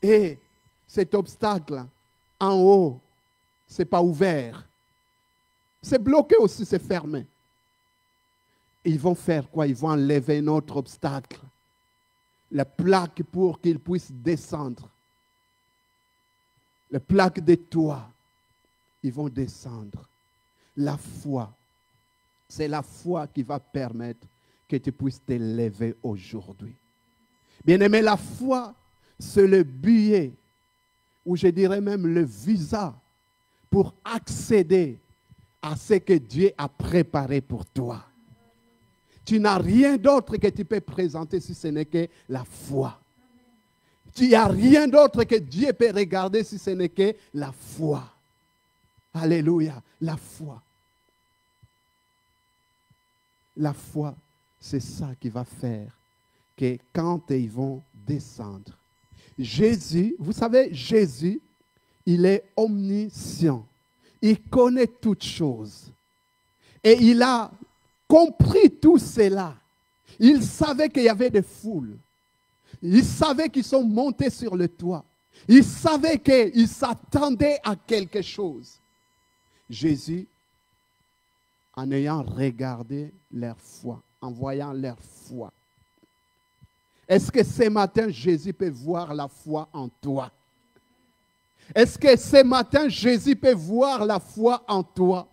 Et cet obstacle, en haut, ce n'est pas ouvert. C'est bloqué aussi, c'est fermé. Ils vont faire quoi? Ils vont enlever un autre obstacle. La plaque pour qu'ils puissent descendre. La plaque de toit. Ils vont descendre. La foi. C'est la foi qui va permettre que tu puisses te lever aujourd'hui. Bien-aimé, la foi, c'est le billet, ou je dirais même le visa, pour accéder à ce que Dieu a préparé pour toi. Tu n'as rien d'autre que tu peux présenter si ce n'est que la foi. Tu n'as rien d'autre que Dieu peut regarder si ce n'est que la foi. Alléluia, la foi. La foi, c'est ça qui va faire que quand ils vont descendre, Jésus, vous savez, Jésus, il est omniscient. Il connaît toutes choses. Et il a compris tout cela. Il savait qu'il y avait des foules. Il savait qu'ils sont montés sur le toit. Il savait qu'ils s'attendaient à quelque chose. Jésus, en ayant regardé leur foi, en voyant leur foi, est-ce que ce matin, Jésus peut voir la foi en toi? Est-ce que ce matin, Jésus peut voir la foi en toi?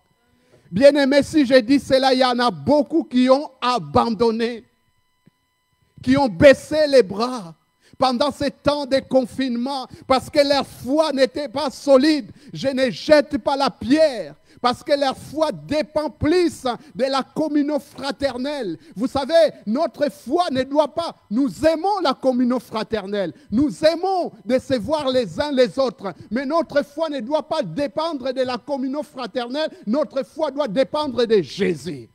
Bien-aimé, si je dis cela, il y en a beaucoup qui ont abandonné, qui ont baissé les bras pendant ce temps de confinement parce que leur foi n'était pas solide. Je ne jette pas la pierre parce que leur foi dépend plus de la communion fraternelle. Vous savez, notre foi ne doit pas... Nous aimons la communion fraternelle. Nous aimons de se voir les uns les autres. Mais notre foi ne doit pas dépendre de la communion fraternelle. Notre foi doit dépendre de Jésus,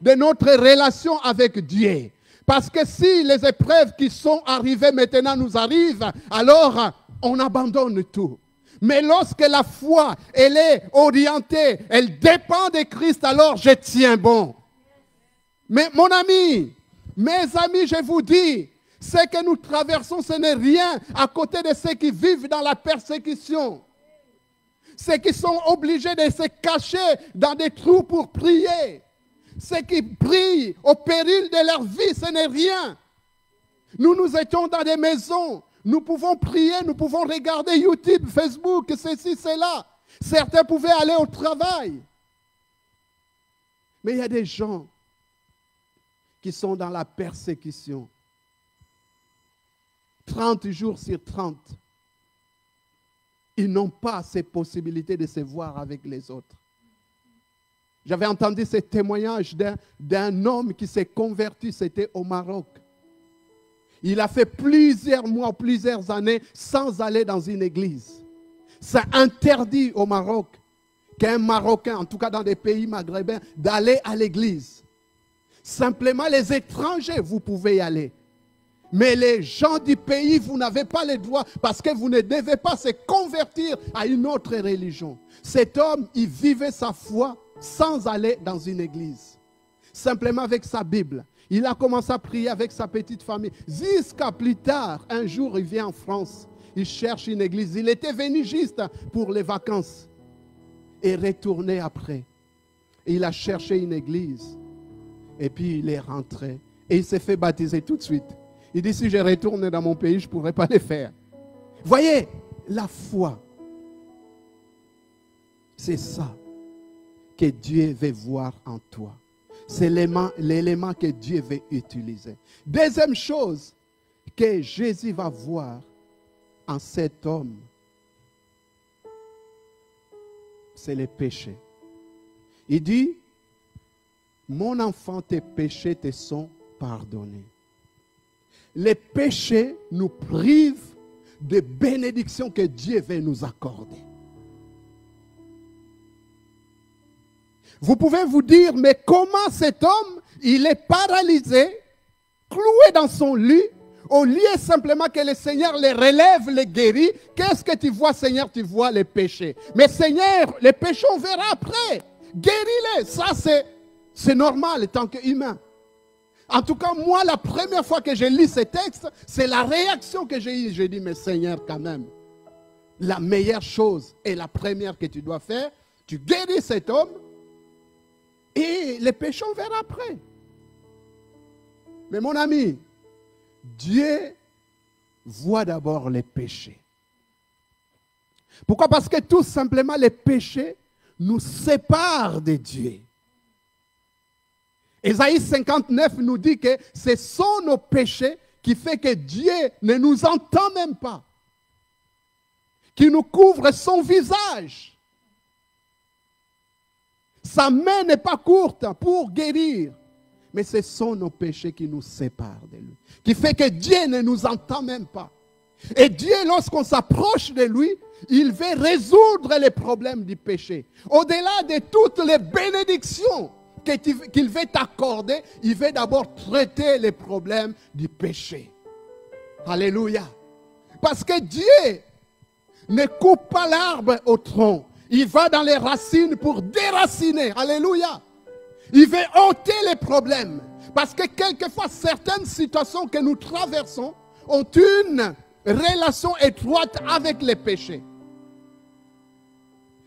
de notre relation avec Dieu. Parce que si les épreuves qui sont arrivées maintenant nous arrivent, alors on abandonne tout. Mais lorsque la foi, elle est orientée, elle dépend de Christ, alors je tiens bon. Mais mon ami, mes amis, je vous dis, ce que nous traversons, ce n'est rien à côté de ceux qui vivent dans la persécution. Ceux qui sont obligés de se cacher dans des trous pour prier. Ceux qui prient au péril de leur vie, ce n'est rien. Nous étions dans des maisons. Nous pouvons prier, nous pouvons regarder YouTube, Facebook, ceci, cela. Certains pouvaient aller au travail. Mais il y a des gens qui sont dans la persécution. 30 jours sur 30. Ils n'ont pas ces possibilités de se voir avec les autres. J'avais entendu ce témoignage d'un homme qui s'est converti, c'était au Maroc. Il a fait plusieurs mois, plusieurs années sans aller dans une église. C'est interdit au Maroc qu'un Marocain, en tout cas dans des pays maghrébins, d'aller à l'église. Simplement les étrangers, vous pouvez y aller. Mais les gens du pays, vous n'avez pas le droit parce que vous ne devez pas se convertir à une autre religion. Cet homme, il vivait sa foi sans aller dans une église. Simplement avec sa Bible. Il a commencé à prier avec sa petite famille. Jusqu'à plus tard, un jour, il vient en France. Il cherche une église. Il était venu juste pour les vacances. Et retourné après. Et il a cherché une église. Et puis il est rentré. Et il s'est fait baptiser tout de suite. Il dit, si je retourne dans mon pays, je ne pourrais pas le faire. Voyez, la foi. C'est ça que Dieu veut voir en toi. C'est l'élément que Dieu veut utiliser. Deuxième chose que Jésus va voir en cet homme, c'est le péché. Il dit, mon enfant, tes péchés te sont pardonnés. Les péchés nous privent de bénédictions que Dieu veut nous accorder. Vous pouvez vous dire, mais comment cet homme, il est paralysé, cloué dans son lit, au lieu simplement que le Seigneur les relève, les guérit. Qu'est-ce que tu vois, Seigneur? Tu vois les péchés. Mais Seigneur, les péchés, on verra après. Guéris-les. Ça, c'est normal en tant qu'humain. En tout cas, moi, la première fois que j'ai lu ce texte, c'est la réaction que j'ai eue. J'ai dit, mais Seigneur, quand même, la meilleure chose et la première que tu dois faire, tu guéris cet homme et les péchés, on verra après. Mais mon ami, Dieu voit d'abord les péchés. Pourquoi? Parce que tout simplement, les péchés nous séparent de Dieu. Ésaïe 59 nous dit que ce sont nos péchés qui font que Dieu ne nous entend même pas. Qui nous couvre son visage. Sa main n'est pas courte pour guérir. Mais ce sont nos péchés qui nous séparent de lui. Qui fait que Dieu ne nous entend même pas. Et Dieu, lorsqu'on s'approche de lui, il veut résoudre les problèmes du péché. Au-delà de toutes les bénédictions qu'il veut t'accorder, il veut d'abord traiter les problèmes du péché. Alléluia. Parce que Dieu ne coupe pas l'arbre au tronc. Il va dans les racines pour déraciner. Alléluia. Il veut ôter les problèmes. Parce que quelquefois, certaines situations que nous traversons ont une relation étroite avec les péchés.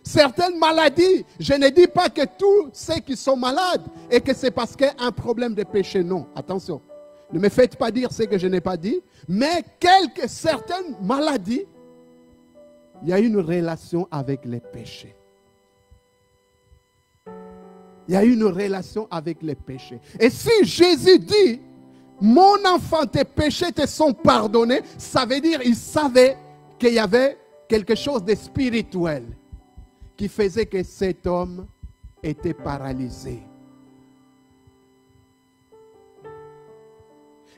Certaines maladies, je ne dis pas que tous ceux qui sont malades et que c'est parce qu'il y a un problème de péché. Non, attention. Ne me faites pas dire ce que je n'ai pas dit. Mais certaines maladies, il y a une relation avec les péchés. Il y a une relation avec les péchés. Et si Jésus dit, mon enfant, tes péchés te sont pardonnés, ça veut dire qu'il savait qu'il y avait quelque chose de spirituel qui faisait que cet homme était paralysé.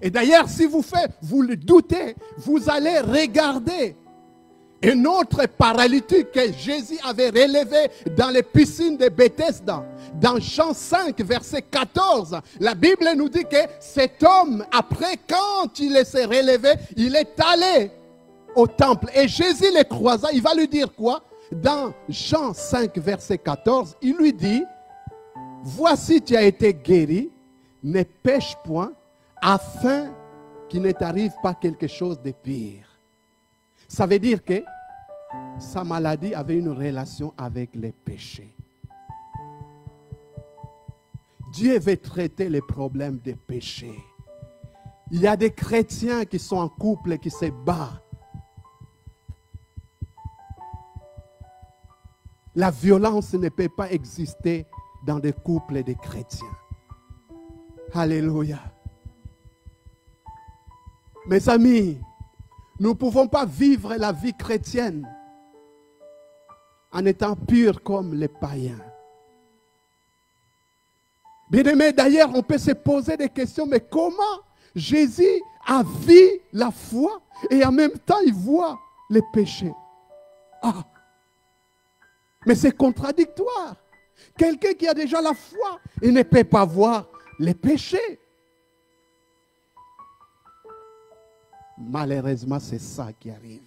Et d'ailleurs, si vous le doutez, vous allez regarder un autre paralytique que Jésus avait relevé dans les piscines de Bethesda. Dans Jean 5, verset 14, la Bible nous dit que cet homme, après, quand il s'est relevé, il est allé au temple. Et Jésus le croisa, il va lui dire quoi? Dans Jean 5, verset 14, il lui dit, voici tu as été guéri, ne pêche point, afin qu'il ne t'arrive pas quelque chose de pire. Ça veut dire que sa maladie avait une relation avec les péchés. Dieu veut traiter les problèmes des péchés. Il y a des chrétiens qui sont en couple et qui se battent. La violence ne peut pas exister dans des couples de chrétiens. Alléluia. Mes amis, nous ne pouvons pas vivre la vie chrétienne en étant purs comme les païens. Bien-aimés, d'ailleurs, on peut se poser des questions, mais comment Jésus a vu la foi et en même temps il voit les péchés? Ah! Mais c'est contradictoire. Quelqu'un qui a déjà la foi, il ne peut pas voir les péchés. Malheureusement, c'est ça qui arrive.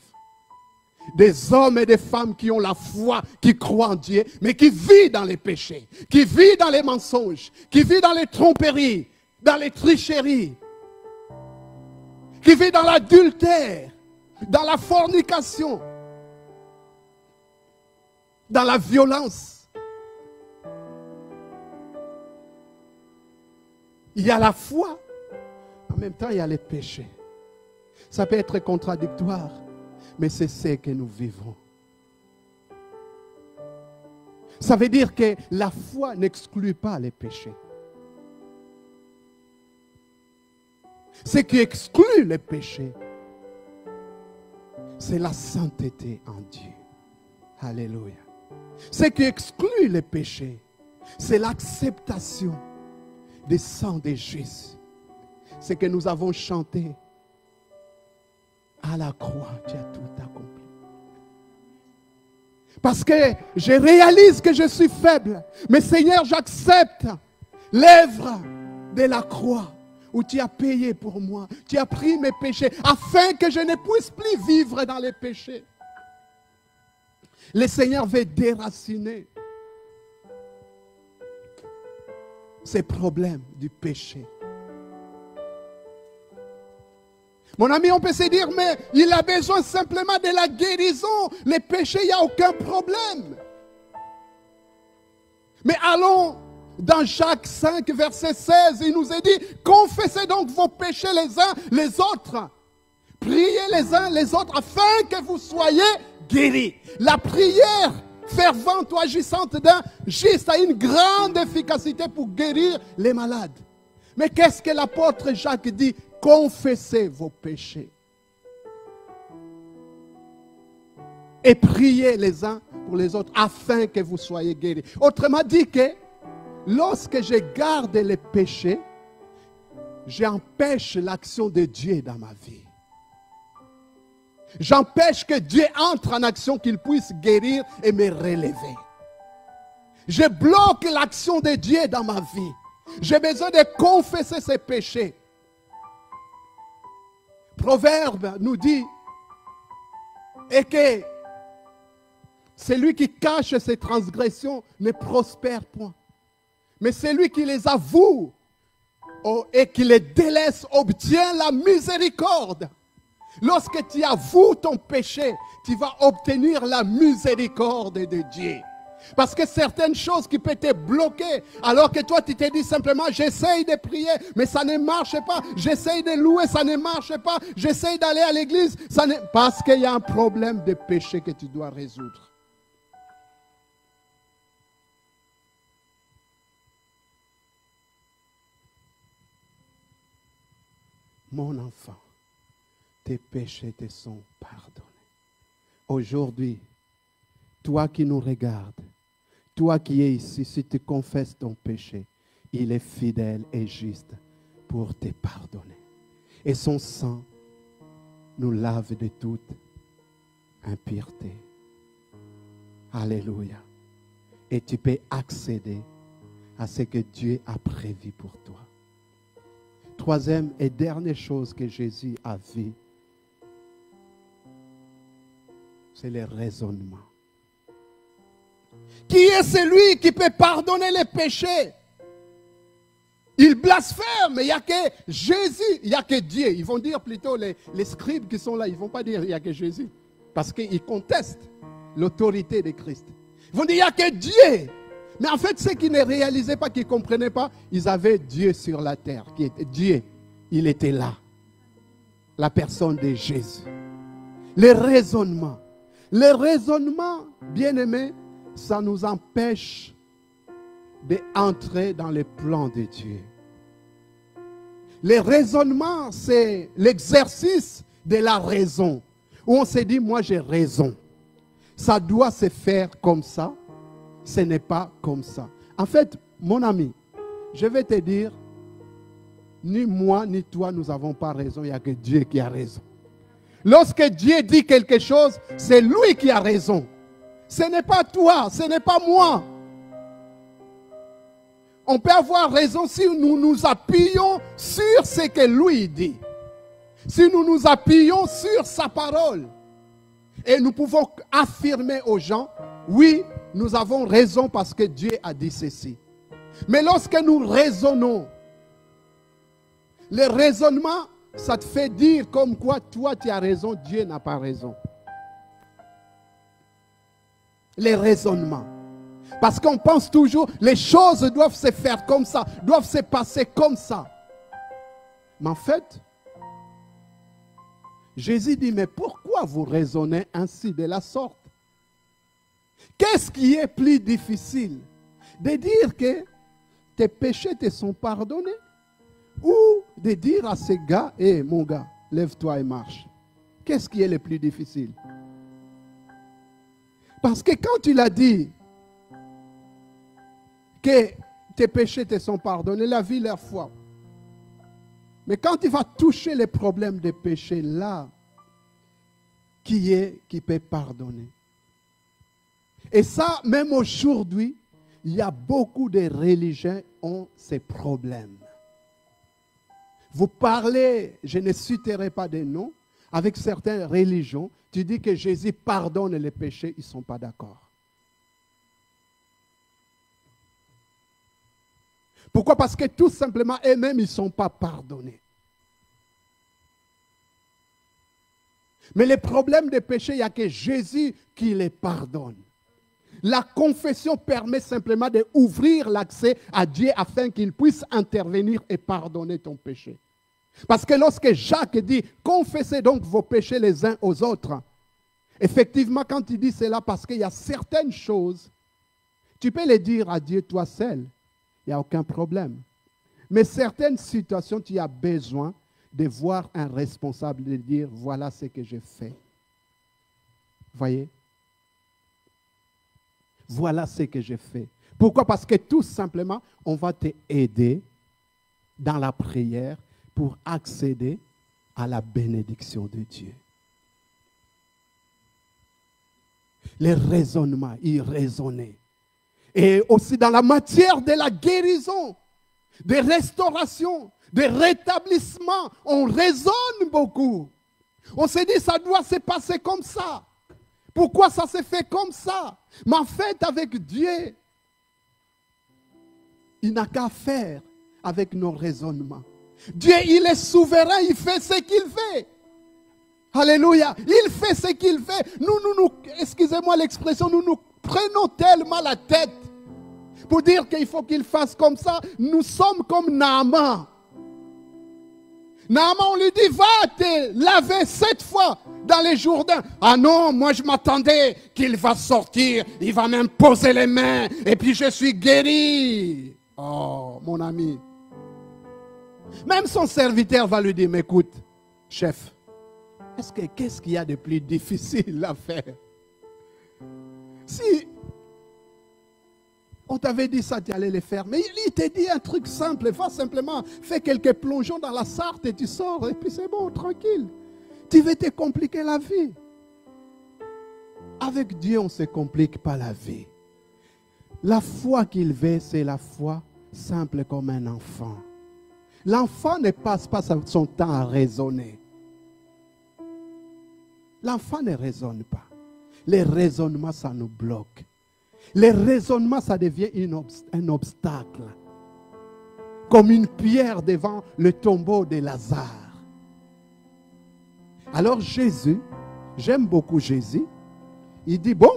Des hommes et des femmes qui ont la foi, qui croient en Dieu, mais qui vivent dans les péchés, qui vivent dans les mensonges, qui vivent dans les tromperies, dans les tricheries, qui vivent dans l'adultère, dans la fornication, dans la violence. Il y a la foi, en même temps il y a les péchés. Ça peut être contradictoire, mais c'est ce que nous vivons. Ça veut dire que la foi n'exclut pas les péchés. Ce qui exclut les péchés, c'est la sainteté en Dieu. Alléluia. Ce qui exclut les péchés, c'est l'acceptation du sang de Jésus. Ce que nous avons chanté. À la croix, tu as tout accompli. Parce que je réalise que je suis faible. Mais Seigneur, j'accepte l'œuvre de la croix où tu as payé pour moi. Tu as pris mes péchés afin que je ne puisse plus vivre dans les péchés. Le Seigneur veut déraciner ces problèmes du péché. Mon ami, on peut se dire, mais il a besoin simplement de la guérison. Les péchés, il n'y a aucun problème. Mais allons dans Jacques 5, verset 16, il nous est dit, confessez donc vos péchés les uns les autres. Priez les uns les autres afin que vous soyez guéris. La prière fervente ou agissante d'un juste a une grande efficacité pour guérir les malades. Mais qu'est-ce que l'apôtre Jacques dit? Confessez vos péchés. Et priez les uns pour les autres afin que vous soyez guéris. Autrement dit que lorsque je garde les péchés, j'empêche l'action de Dieu dans ma vie. J'empêche que Dieu entre en action, qu'il puisse guérir et me relever. Je bloque l'action de Dieu dans ma vie. J'ai besoin de confesser ses péchés. Proverbe nous dit et que celui qui cache ses transgressions ne prospère point. Mais celui qui les avoue et qui les délaisse obtient la miséricorde. Lorsque tu avoues ton péché, tu vas obtenir la miséricorde de Dieu. Parce que certaines choses qui peuvent te bloquer, alors que toi tu te dis simplement j'essaye de prier, mais ça ne marche pas. J'essaye de louer, ça ne marche pas. J'essaye d'aller à l'église, parce qu'il y a un problème de péché que tu dois résoudre. Mon enfant, tes péchés te sont pardonnés. Aujourd'hui, toi qui nous regardes, toi qui es ici, si tu confesses ton péché, il est fidèle et juste pour te pardonner. Et son sang nous lave de toute impureté. Alléluia. Et tu peux accéder à ce que Dieu a prévu pour toi. Troisième et dernière chose que Jésus a vu, c'est le raisonnement. Qui est celui qui peut pardonner les péchés? Il blasphème. Il n'y a que Jésus, il n'y a que Dieu. Ils vont dire plutôt, les scribes qui sont là, ils ne vont pas dire il n'y a que Jésus. Parce qu'ils contestent l'autorité de Christ. Ils vont dire il n'y a que Dieu. Mais en fait, ceux qui ne réalisaient pas, qui ne comprenaient pas, ils avaient Dieu sur la terre. Qui était Dieu, il était là. La personne de Jésus. Le raisonnement. Le raisonnement, bien aimé, ça nous empêche d'entrer dans les plans de Dieu. Le raisonnement, c'est l'exercice de la raison. Où on se dit, moi j'ai raison. Ça doit se faire comme ça. Ce n'est pas comme ça. En fait, mon ami, je vais te dire, ni moi ni toi, nous n'avons pas raison. Il n'y a que Dieu qui a raison. Lorsque Dieu dit quelque chose, c'est lui qui a raison. Ce n'est pas toi, ce n'est pas moi. On peut avoir raison si nous nous appuyons sur ce que lui dit. Si nous nous appuyons sur sa parole. Et nous pouvons affirmer aux gens, oui, nous avons raison parce que Dieu a dit ceci. Mais lorsque nous raisonnons, le raisonnement, ça te fait dire comme quoi toi tu as raison, Dieu n'a pas raison. Les raisonnements. Parce qu'on pense toujours, les choses doivent se faire comme ça, doivent se passer comme ça. Mais en fait, Jésus dit, mais pourquoi vous raisonnez ainsi de la sorte? Qu'est-ce qui est plus difficile? De dire que tes péchés te sont pardonnés? Ou de dire à ces gars, hé mon gars, lève-toi et marche? Qu'est-ce qui est le plus difficile? Parce que quand tu l'as dit, que tes péchés te sont pardonnés, la vie, leur foi. Mais quand tu vas toucher les problèmes des péchés, là, qui est qui peut pardonner? Et ça, même aujourd'hui, il y a beaucoup de religions qui ont ces problèmes. Vous parlez, je ne citerai pas de noms, avec certaines religions, tu dis que Jésus pardonne les péchés, ils ne sont pas d'accord. Pourquoi? Parce que tout simplement, eux-mêmes, ils ne sont pas pardonnés. Mais les problèmes des péchés, il n'y a que Jésus qui les pardonne. La confession permet simplement d'ouvrir l'accès à Dieu afin qu'il puisse intervenir et pardonner ton péché. Parce que lorsque Jacques dit, confessez donc vos péchés les uns aux autres, effectivement, quand il dit cela, parce qu'il y a certaines choses, tu peux les dire à Dieu toi seul. Il n'y a aucun problème. Mais certaines situations, tu as besoin de voir un responsable de dire, voilà ce que j'ai fait. Voyez? Voilà ce que j'ai fait. Pourquoi? Parce que tout simplement, on va t'aider dans la prière pour accéder à la bénédiction de Dieu. Les raisonnements, y raisonner. Et aussi dans la matière de la guérison, de restauration, de rétablissement, on raisonne beaucoup. On se dit, ça doit se passer comme ça. Pourquoi ça se fait comme ça? Mais en fait, avec Dieu, il n'a qu'à faire avec nos raisonnements. Dieu, il est souverain, il fait ce qu'il fait. Alléluia, il fait ce qu'il fait. Nous, excusez-moi l'expression, nous prenons tellement la tête pour dire qu'il faut qu'il fasse comme ça. Nous sommes comme Naaman. Naaman, on lui dit, va te laver 7 fois dans les Jourdains. Ah non, moi je m'attendais qu'il va sortir, il va même poser les mains, et puis je suis guéri. Oh, mon ami. Même son serviteur va lui dire, mais écoute, chef, qu'est-ce qu'il y a de plus difficile à faire? Si on t'avait dit ça, tu allais le faire. Mais il t'a dit un truc simple. Va simplement, fais quelques plongeons dans la Sarthe et tu sors. Et puis c'est bon, tranquille. Tu veux te compliquer la vie. Avec Dieu, on ne se complique pas la vie. La foi qu'il veut, c'est la foi simple comme un enfant. L'enfant ne passe pas son temps à raisonner. L'enfant ne raisonne pas. Les raisonnements, ça nous bloque. Les raisonnements, ça devient un obstacle. Comme une pierre devant le tombeau de Lazare. Alors Jésus, j'aime beaucoup Jésus, il dit, bon,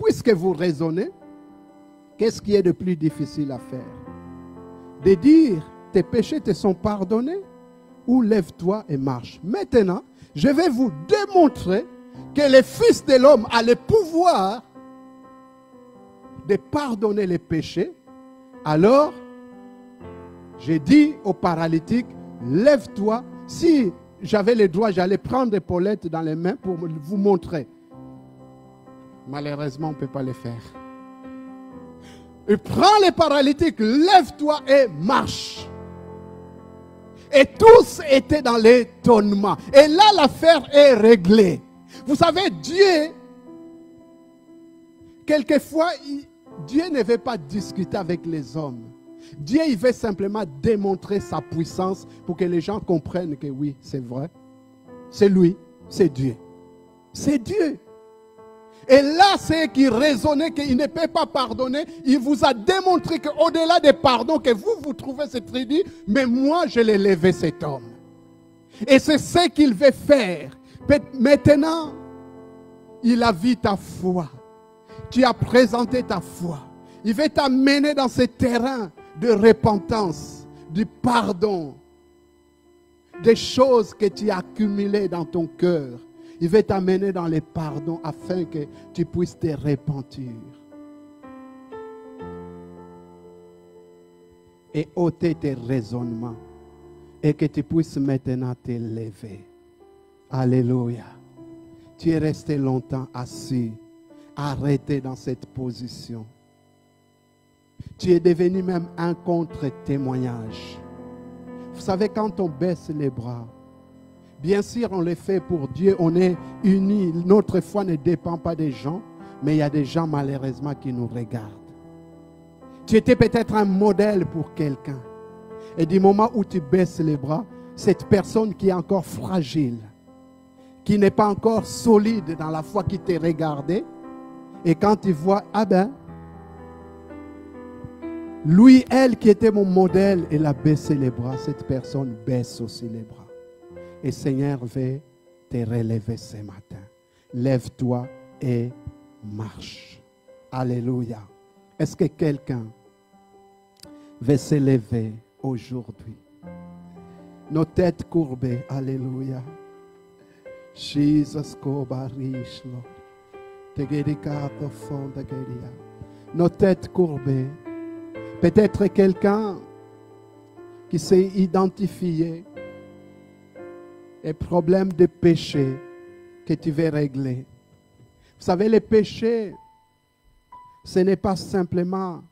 puisque vous raisonnez, qu'est-ce qui est de plus difficile à faire? De dire, tes péchés te sont pardonnés, ou lève-toi et marche. Maintenant, je vais vous démontrer que le Fils de l'homme a le pouvoir de pardonner les péchés Alors, j'ai dit au paralytique, lève-toi. Si j'avais le droit, j'allais prendre Paulette dans les mains pour vous montrer. Malheureusement, on ne peut pas le faire. Il prend les paralytiques, lève-toi et marche. Et tous étaient dans l'étonnement. Et là, l'affaire est réglée. Vous savez, Dieu, quelquefois, Dieu ne veut pas discuter avec les hommes. Dieu, il veut simplement démontrer sa puissance pour que les gens comprennent que oui, c'est vrai. C'est lui, c'est Dieu. C'est Dieu. Et là, c'est qui raisonnait qu'il ne peut pas pardonner. Il vous a démontré qu'au-delà des pardons que vous trouvez, c'est très dit, mais moi, je l'ai levé cet homme. Et c'est ce qu'il veut faire. Maintenant, il a vu ta foi. Tu as présenté ta foi. Il veut t'amener dans ce terrain de repentance, du pardon, des choses que tu as accumulées dans ton cœur. Il veut t'amener dans les pardons afin que tu puisses te repentir. Et ôter tes raisonnements. Et que tu puisses maintenant te lever. Alléluia. Tu es resté longtemps assis, arrêté dans cette position. Tu es devenu même un contre-témoignage. Vous savez, quand on baisse les bras, bien sûr, on le fait pour Dieu, on est unis. Notre foi ne dépend pas des gens, mais il y a des gens malheureusement qui nous regardent. Tu étais peut-être un modèle pour quelqu'un. Et du moment où tu baisses les bras, cette personne qui est encore fragile, qui n'est pas encore solide dans la foi, qui t'a regardé, et quand tu vois, ah ben, lui, elle qui était mon modèle, elle a baissé les bras, cette personne baisse aussi les bras. Et Seigneur veut te relever ce matin. Lève-toi et marche. Alléluia. Est-ce que quelqu'un veut se lever aujourd'hui? Nos têtes courbées. Alléluia. Jesus kobarish Lord. Tegedikato fonda geria. Nos têtes courbées. Peut-être quelqu'un qui s'est identifié et problème de péché que tu veux régler. Vous savez, le péché, ce n'est pas simplement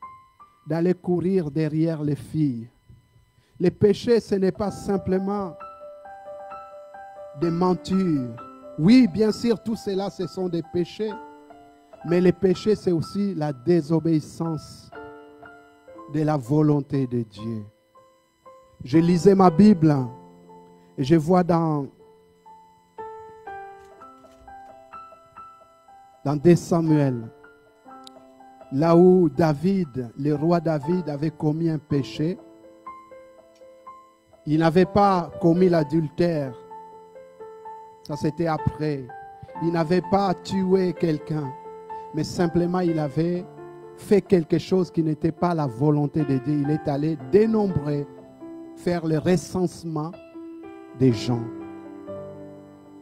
d'aller courir derrière les filles. Le péché, ce n'est pas simplement de mentir. Oui, bien sûr, tout cela, ce sont des péchés. Mais le péché, c'est aussi la désobéissance de la volonté de Dieu. Je lisais ma Bible et je vois dans 2 Samuel, là où David, le roi David, avait commis un péché. Il n'avait pas commis l'adultère. Ça, c'était après. Il n'avait pas tué quelqu'un, mais simplement il avait fait quelque chose qui n'était pas la volonté de Dieu. Il est allé dénombrer, faire le recensement des gens.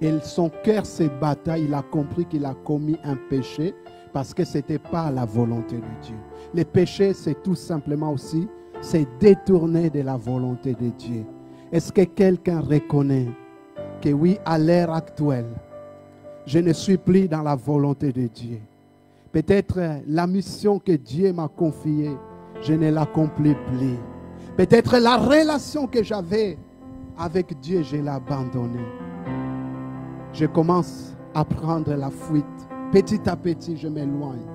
Et son cœur s'est battu. Il a compris qu'il a commis un péché parce que ce n'était pas la volonté de Dieu. Le péché, c'est tout simplement aussi, c'est détourner de la volonté de Dieu. Est-ce que quelqu'un reconnaît que oui, à l'ère actuelle, je ne suis plus dans la volonté de Dieu? Peut-être la mission que Dieu m'a confiée, je ne l'accomplis plus. Peut-être la relation que j'avais avec Dieu, je l'ai abandonnée. Je commence à prendre la fuite. Petit à petit, je m'éloigne.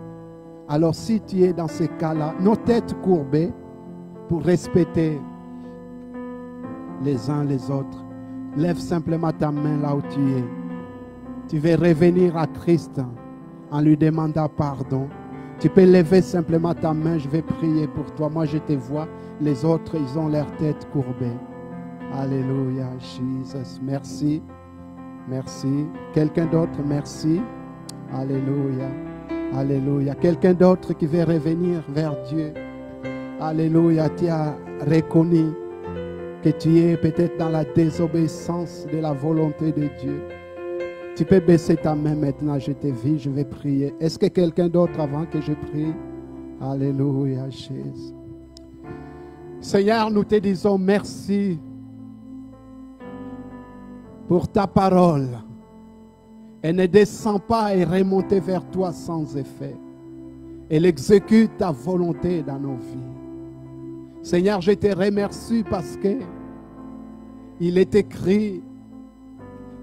Alors si tu es dans ces cas-là, nos têtes courbées pour respecter les uns les autres, lève simplement ta main là où tu es. Tu veux revenir à Christ en lui demandant pardon. Tu peux lever simplement ta main, je vais prier pour toi. Moi, je te vois. Les autres, ils ont leur tête courbée. Alléluia, Jesus. Merci. Merci. Quelqu'un d'autre, merci. Alléluia. Alléluia. Quelqu'un d'autre qui veut revenir vers Dieu. Alléluia. Tu as reconnu que tu es peut-être dans la désobéissance de la volonté de Dieu. Tu peux baisser ta main maintenant, je te vis, je vais prier. Est-ce que quelqu'un d'autre avant que je prie? Alléluia, Jésus. Seigneur, nous te disons merci pour ta parole. Elle ne descend pas et remonte vers toi sans effet. Elle exécute ta volonté dans nos vies. Seigneur, je te remercie parce que il est écrit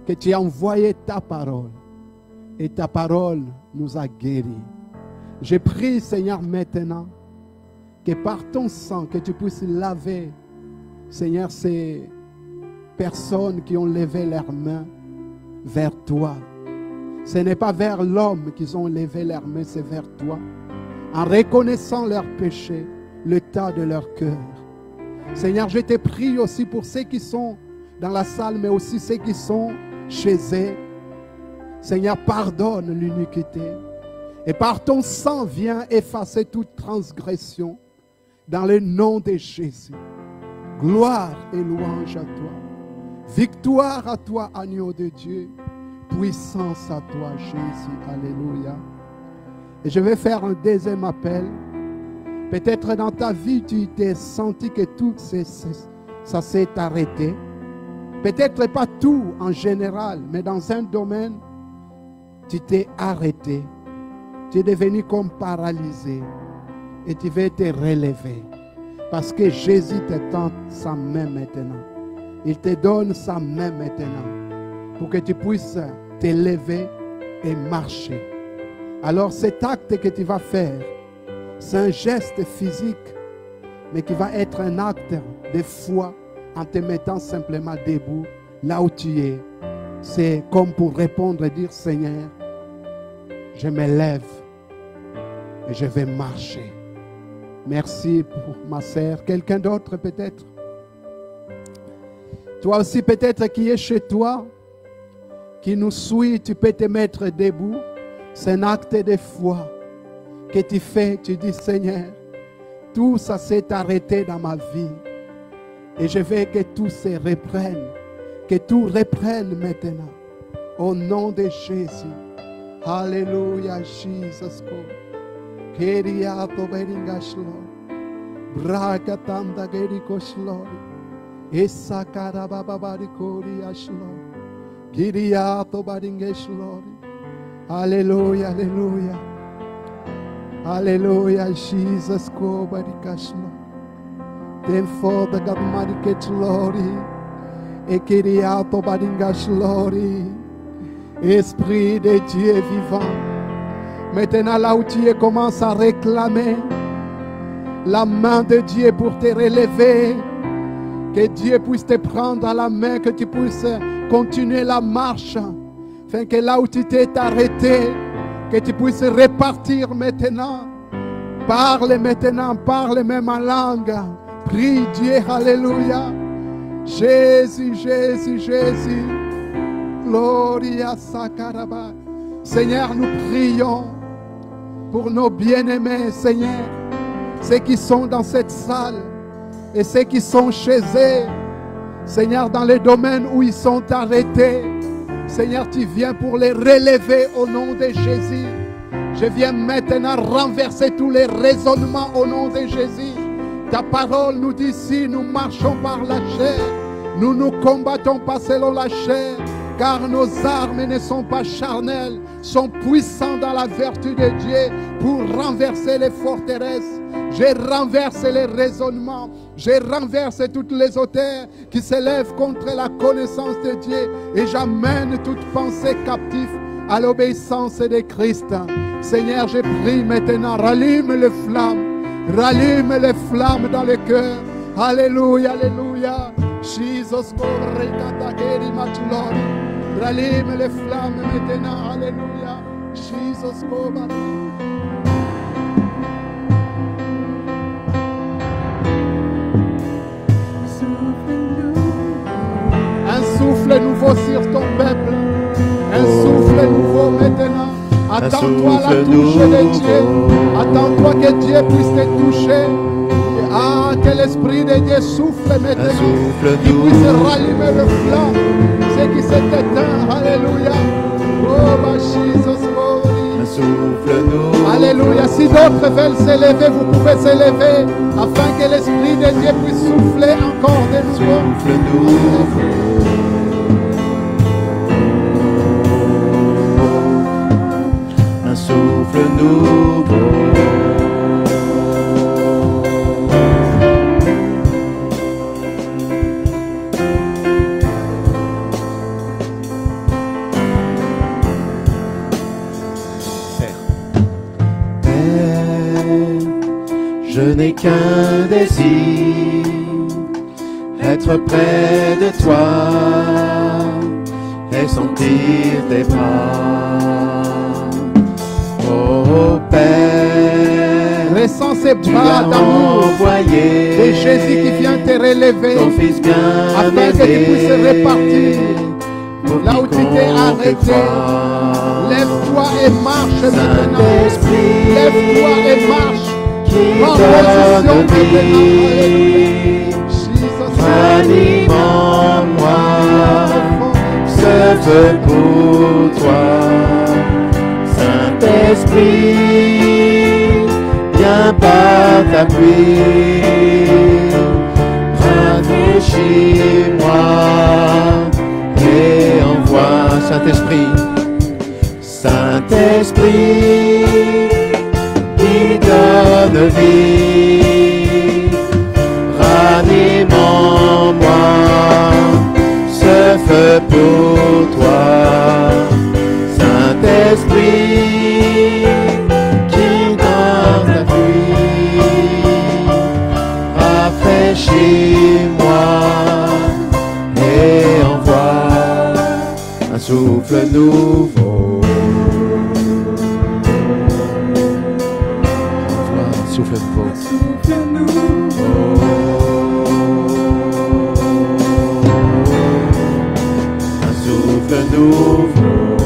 que tu as envoyé ta parole et ta parole nous a guéris. Je prie, Seigneur, maintenant que par ton sang, que tu puisses laver, Seigneur, ces personnes qui ont levé leurs mains vers toi. Ce n'est pas vers l'homme qu'ils ont levé leurs mains, c'est vers toi. En reconnaissant leurs péchés, l'état de leur cœur. Seigneur, je te prie aussi pour ceux qui sont dans la salle, mais aussi ceux qui sont chez eux. Seigneur, pardonne l'iniquité. Et par ton sang, viens effacer toute transgression. Dans le nom de Jésus. Gloire et louange à toi. Victoire à toi, agneau de Dieu. Puissance à toi, Jésus. Alléluia. Et je vais faire un deuxième appel. Peut-être dans ta vie, tu t'es senti que tout ça s'est arrêté. Peut-être pas tout en général, mais dans un domaine, tu t'es arrêté. Tu es devenu comme paralysé. Et tu vas te relever. Parce que Jésus te tend sa main maintenant. Il te donne sa main maintenant. Pour que tu puisses te lever et marcher. Alors cet acte que tu vas faire, c'est un geste physique, mais qui va être un acte de foi en te mettant simplement debout là où tu es. C'est comme pour répondre et dire, Seigneur, je me lève et je vais marcher. Merci pour ma sœur. Quelqu'un d'autre peut-être? Toi aussi peut-être qui es chez toi, qui nous suit, tu peux te mettre debout. C'est un acte de foi que tu fais. Tu dis, Seigneur, tout ça s'est arrêté dans ma vie. Et je veux que tout se reprenne. Que tout reprenne maintenant. Au nom de Jésus. Alléluia, Jesus. Keriato beringaslo, brakatanda gerikoslo, esakara bababari koriaslo, kiriato baringeslo. Alléluia, alléluia, alléluia, Jesus ko barikaslo. Ten for the gadmariketlori, e kiriato baringaslori, Esprit de Dieu vivant. Maintenant, là où tu es, commence à réclamer la main de Dieu pour te relever. Que Dieu puisse te prendre à la main, que tu puisses continuer la marche. Afin que là où tu t'es arrêté, que tu puisses repartir maintenant. Parle maintenant, parle même en langue. Prie Dieu, alléluia. Jésus, Jésus, Jésus. Gloria Sakaraba. Seigneur, nous prions pour nos bien-aimés, Seigneur, ceux qui sont dans cette salle et ceux qui sont chez eux, Seigneur, dans les domaines où ils sont arrêtés. Seigneur, tu viens pour les relever au nom de Jésus. Je viens maintenant renverser tous les raisonnements au nom de Jésus. Ta parole nous dit, si nous marchons par la chair, nous ne combattons pas selon la chair, car nos armes ne sont pas charnelles, sont puissants dans la vertu de Dieu pour renverser les forteresses. Je renverse les raisonnements, je renverse toutes les auteurs qui s'élèvent contre la connaissance de Dieu et j'amène toute pensée captive à l'obéissance de Christ. Seigneur, je prie maintenant, rallume les flammes dans le cœur. Alléluia, alléluia. Jesus, rallume les flammes maintenant, alléluia. Jesus, un souffle nouveau sur ton peuple, un souffle nouveau maintenant. Attends-toi à la touche de Dieu, attends-toi que Dieu puisse te toucher. Ah, que l'Esprit de Dieu souffle maintenant, qu'il puisse rallumer le flamme, ce qui s'est éteint, alléluia. Oh, ma Jesus,
un souffle Souffle-nous.
Alléluia. Si d'autres veulent s'élever, vous pouvez s'élever afin que l'Esprit de Dieu puisse souffler encore de nouveau.
Souffle-nous. Un souffle nouveau. Je n'ai qu'un désir, être près de toi et sentir tes bras. Oh Père,
Ressens ces
tu
bras
as
d'amour
envoyé
de Jésus qui vient te relever
ton Fils bien
afin que tu puisses repartir là où tu t'es arrêté. Lève-toi et marche maintenant.
Saint-Esprit,
Lève-toi et marche.
qui donne vie, ranime en moi ce feu pour toi. Saint-Esprit, viens par ta pluie, rafraîchis-moi et envoie. Saint-Esprit, Saint-Esprit, qui donne vie, ranime en moi ce feu pour toi. Saint-Esprit, qui donne la vie, rafraîchis-moi et envoie un souffle nouveau. Souffle nouveau. Un souffle nouveau.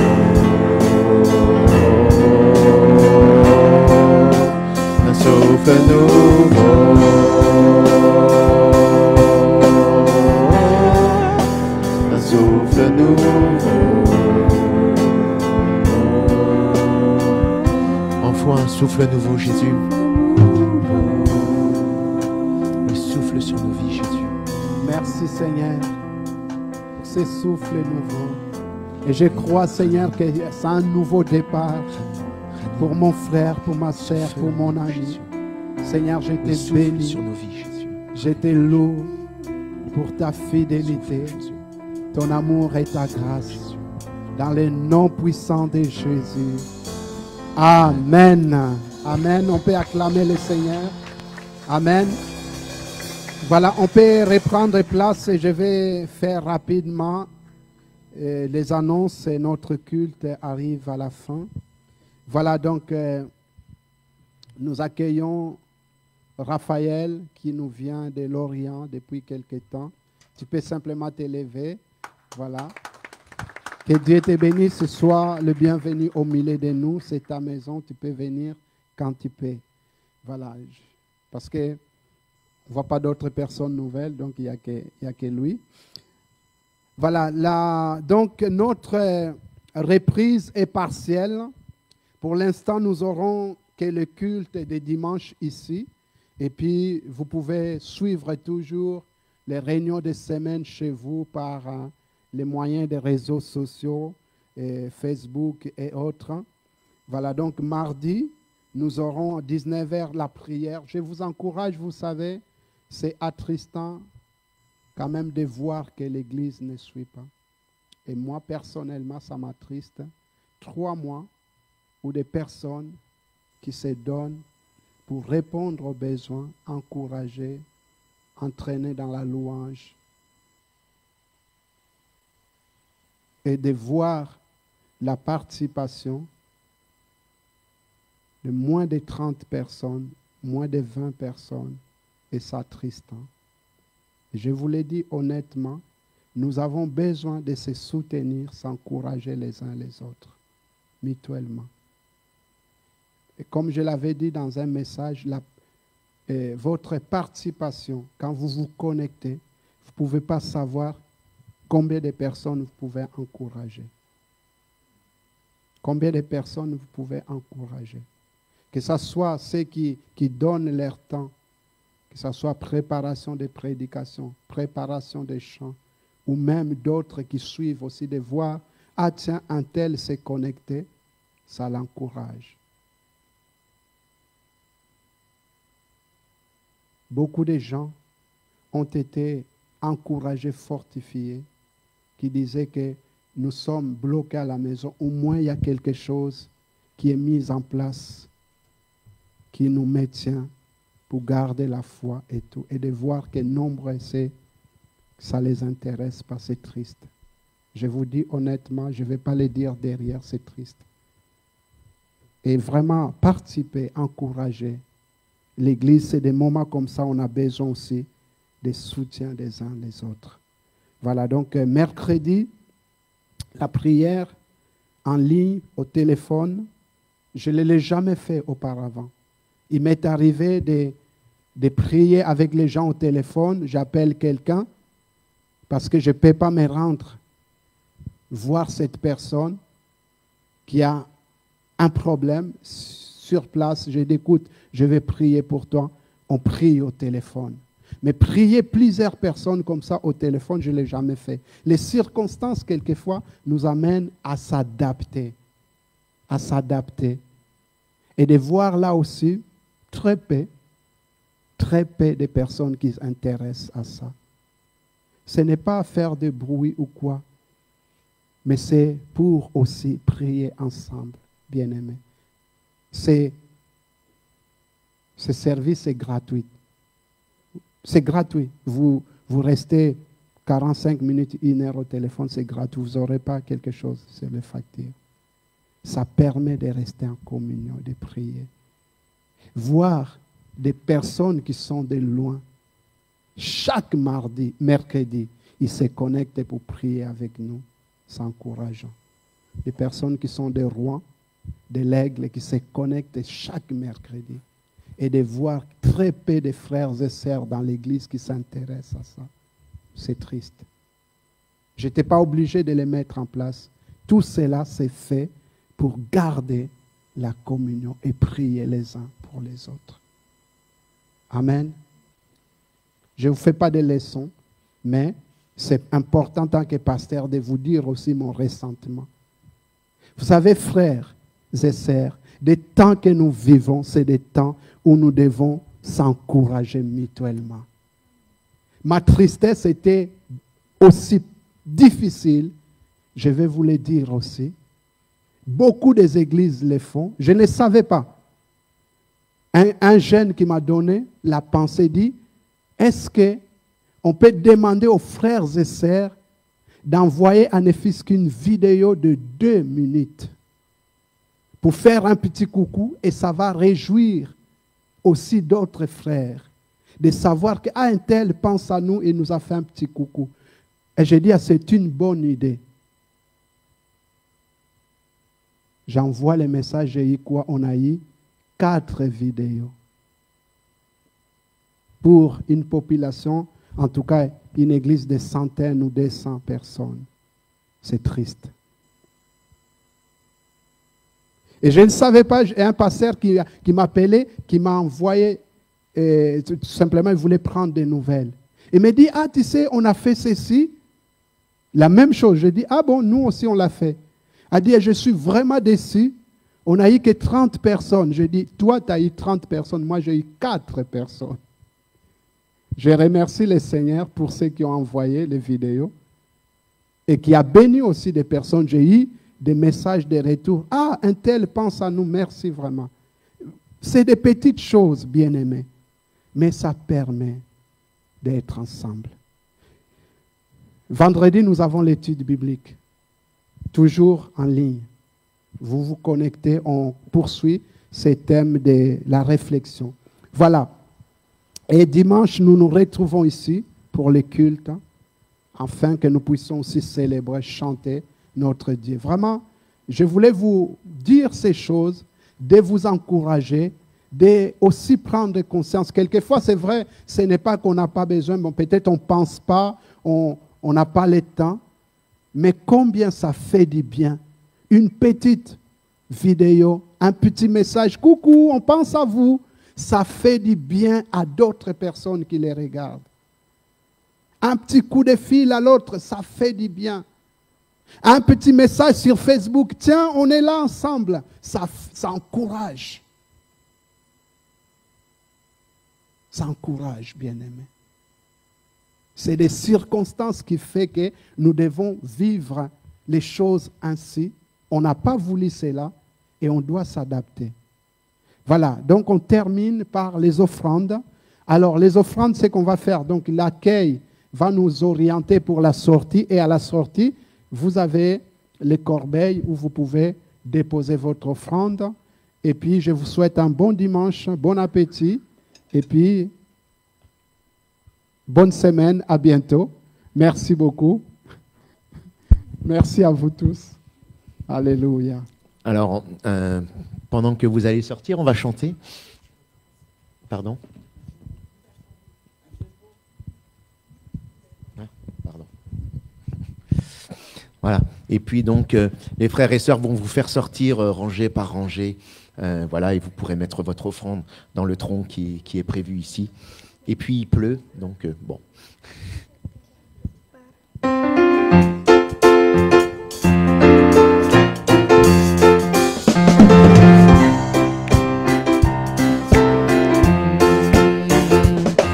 Un souffle nouveau. Un souffle nouveau. Envoie un souffle nouveau, Jésus. Souffle sur nos vies, Jésus.
Merci Seigneur pour ces souffles nouveaux. Et je crois Seigneur que c'est un nouveau départ pour mon frère, pour ma sœur, pour mon ami. Seigneur, je te bénis.
Sur nos vies, Jésus.
Je te loue pour ta fidélité, ton amour et ta grâce. Dans le nom puissant de Jésus. Amen. Amen. On peut acclamer le Seigneur. Amen. Voilà, on peut reprendre place et je vais faire rapidement les annonces et notre culte arrive à la fin. Voilà, donc nous accueillons Raphaël qui nous vient de l'Orient depuis quelque temps. Tu peux simplement t'élever. Voilà. Que Dieu te bénisse, sois le bienvenu au milieu de nous. C'est ta maison, tu peux venir quand tu peux. Voilà, parce que on ne voit pas d'autres personnes nouvelles, donc il n'y a que lui. Voilà, donc notre reprise est partielle. Pour l'instant, nous aurons que le culte de dimanche ici. Et puis, vous pouvez suivre toujours les réunions de semaine chez vous par les moyens des réseaux sociaux, Facebook et autres. Voilà, donc mardi, nous aurons à 19h la prière. Je vous encourage, vous savez, c'est attristant quand même de voir que l'Église ne suit pas. Et moi, personnellement, ça m'attriste. 3 mois où des personnes qui se donnent pour répondre aux besoins, encourager, entraîner dans la louange. Et de voir la participation de moins de 30 personnes, moins de 20 personnes, et ça attristant. Je vous l'ai dit honnêtement, nous avons besoin de se soutenir, s'encourager les uns les autres, mutuellement. Et comme je l'avais dit dans un message, votre participation, quand vous vous connectez, vous ne pouvez pas savoir combien de personnes vous pouvez encourager. Combien de personnes vous pouvez encourager? Que ce soit ceux qui donnent leur temps, que ce soit préparation des prédications, préparation des chants, ou même d'autres qui suivent aussi de voir, ah tiens, un tel s'est connecté, ça l'encourage. Beaucoup de gens ont été encouragés, fortifiés, qui disaient que nous sommes bloqués à la maison. Au moins, il y a quelque chose qui est mis en place, qui nous maintient pour garder la foi et tout. Et de voir que nombreux, ça les intéresse pas, c'est triste. Je vous dis honnêtement, je ne vais pas le dire derrière, c'est triste. Et vraiment, participer, encourager. L'Église, c'est des moments comme ça, on a besoin aussi des soutiens des uns des autres. Voilà, donc mercredi, la prière en ligne, au téléphone, je ne l'ai jamais fait auparavant. Il m'est arrivé de prier avec les gens au téléphone, j'appelle quelqu'un parce que je ne peux pas me rendre voir cette personne qui a un problème sur place. Je dis, écoute, je vais prier pour toi. On prie au téléphone. Mais prier plusieurs personnes comme ça au téléphone, je ne l'ai jamais fait. Les circonstances, quelquefois, nous amènent à s'adapter. À s'adapter. Et de voir là aussi très peu de personnes qui s'intéressent à ça. Ce n'est pas faire de bruit ou quoi, mais c'est pour aussi prier ensemble, bien-aimés. Ce service est gratuit. C'est gratuit. Vous restez 45 minutes, 1 heure au téléphone, c'est gratuit. Vous n'aurez pas quelque chose sur les factures. Ça permet de rester en communion, de prier. Voir des personnes qui sont de loin. Chaque mercredi, ils se connectent pour prier avec nous. C'est encourageant. Des personnes qui sont de Rouen, de l'Aigle, qui se connectent chaque mercredi. Et de voir très peu de frères et sœurs dans l'église qui s'intéressent à ça. C'est triste. Je n'étais pas obligé de les mettre en place. Tout cela s'est fait pour garder la communion et prier les uns pour les autres. Amen. Je ne vous fais pas de leçons, mais c'est important en tant que pasteur de vous dire aussi mon ressentiment. Vous savez, frères et sœurs, des temps que nous vivons, c'est des temps où nous devons s'encourager mutuellement. Ma tristesse était aussi difficile, je vais vous le dire aussi. Beaucoup des églises le font, je ne savais pas. Un jeune qui m'a donné la pensée dit, est-ce qu'on peut demander aux frères et sœurs d'envoyer à ne fût-ce qu'une vidéo de 2 minutes pour faire un petit coucou et ça va réjouir aussi d'autres frères de savoir qu'un tel pense à nous et nous a fait un petit coucou. Et je dis, c'est une bonne idée. J'envoie les messages, j'ai eu quoi? On a eu 4 vidéos. Pour une population, en tout cas une église de centaines ou 200 personnes. C'est triste. Et je ne savais pas, il y a un pasteur qui m'appelait, qui m'a envoyé, tout simplement, il voulait prendre des nouvelles. Il me dit, ah, tu sais, on a fait ceci, la même chose. Je dis, ah bon, nous aussi on l'a fait. Il dit, je suis vraiment déçu, on n'a eu que 30 personnes. Je dis, toi, tu as eu 30 personnes, moi j'ai eu 4 personnes. Je remercie le Seigneur pour ceux qui ont envoyé les vidéos et qui a béni aussi des personnes. J'ai eu des messages de retour. Ah, un tel pense à nous, merci vraiment. C'est des petites choses, bien-aimés, mais ça permet d'être ensemble. Vendredi, nous avons l'étude biblique, toujours en ligne. Vous vous connectez, on poursuit ces thèmes de la réflexion. Voilà. Et dimanche, nous nous retrouvons ici pour les cultes, afin que nous puissions aussi célébrer, chanter notre Dieu. Vraiment, je voulais vous dire ces choses, de vous encourager, de aussi prendre conscience. Quelquefois, c'est vrai, ce n'est pas qu'on n'a pas besoin, bon, peut-être on ne pense pas, on n'a pas le temps, mais combien ça fait du bien. Une petite vidéo, un petit message, coucou, on pense à vous, ça fait du bien à d'autres personnes qui les regardent. Un petit coup de fil à l'autre, ça fait du bien. Un petit message sur Facebook, tiens, on est là ensemble, ça encourage. Ça encourage, bien-aimé. C'est des circonstances qui font que nous devons vivre les choses ainsi. On n'a pas voulu cela et on doit s'adapter. Voilà, donc on termine par les offrandes. Alors les offrandes, c'est qu'on va faire. Donc l'accueil va nous orienter pour la sortie. Et à la sortie, vous avez les corbeilles où vous pouvez déposer votre offrande. Et puis je vous souhaite un bon dimanche, bon appétit. Et puis, bonne semaine, à bientôt. Merci beaucoup. Merci à vous tous. Alléluia.
Alors, pendant que vous allez sortir, on va chanter. Pardon. Pardon. Voilà. Et puis donc, les frères et sœurs vont vous faire sortir rangée par rangée. Voilà, et vous pourrez mettre votre offrande dans le tronc qui est prévu ici. Et puis il pleut, donc bon.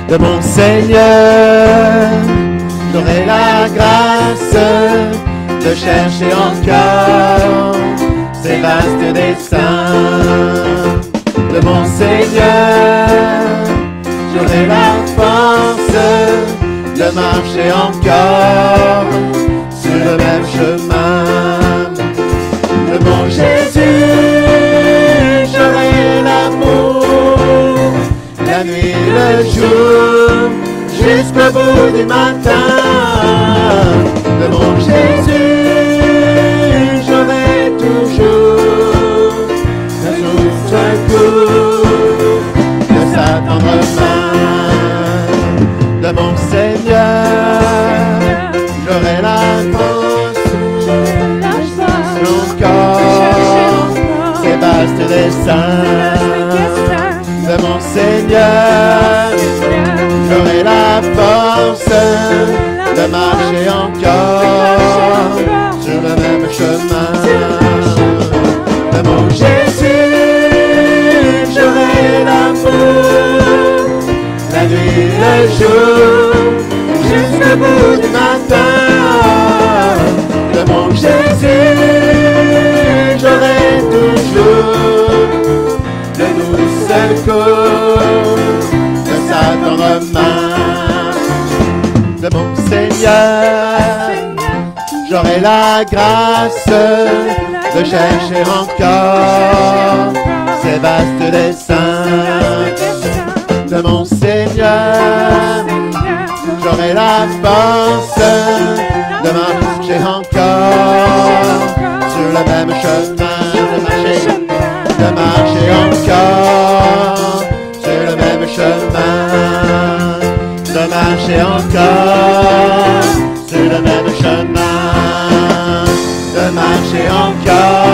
De mon Seigneur, j'aurai la grâce de chercher encore ces vastes desseins. De mon Seigneur, j'aurai la force de marcher encore sur le même chemin. De mon Jésus, j'aurai l'amour, la nuit, le jour, jusqu'au bout du matin. De mon Jésus, j'aurai toujours le secours de sa tendre main. De mon Seigneur, j'aurai la force encore ces vastes desseins. De mon Seigneur, j'aurai la force de marcher encore sur le même chemin. De mon Jésus, j'aurai l'amour, la nuit, le jour, jusqu'au bout du matin. De mon Jésus, j'aurai toujours le doux secours de sa tendre main. De mon Seigneur, j'aurai la grâce de chercher encore ces vastes desseins. De mon Seigneur, j'aurai la force de marcher encore sur le même chemin, de marcher encore sur le même chemin, de marcher encore sur le même chemin, de marcher encore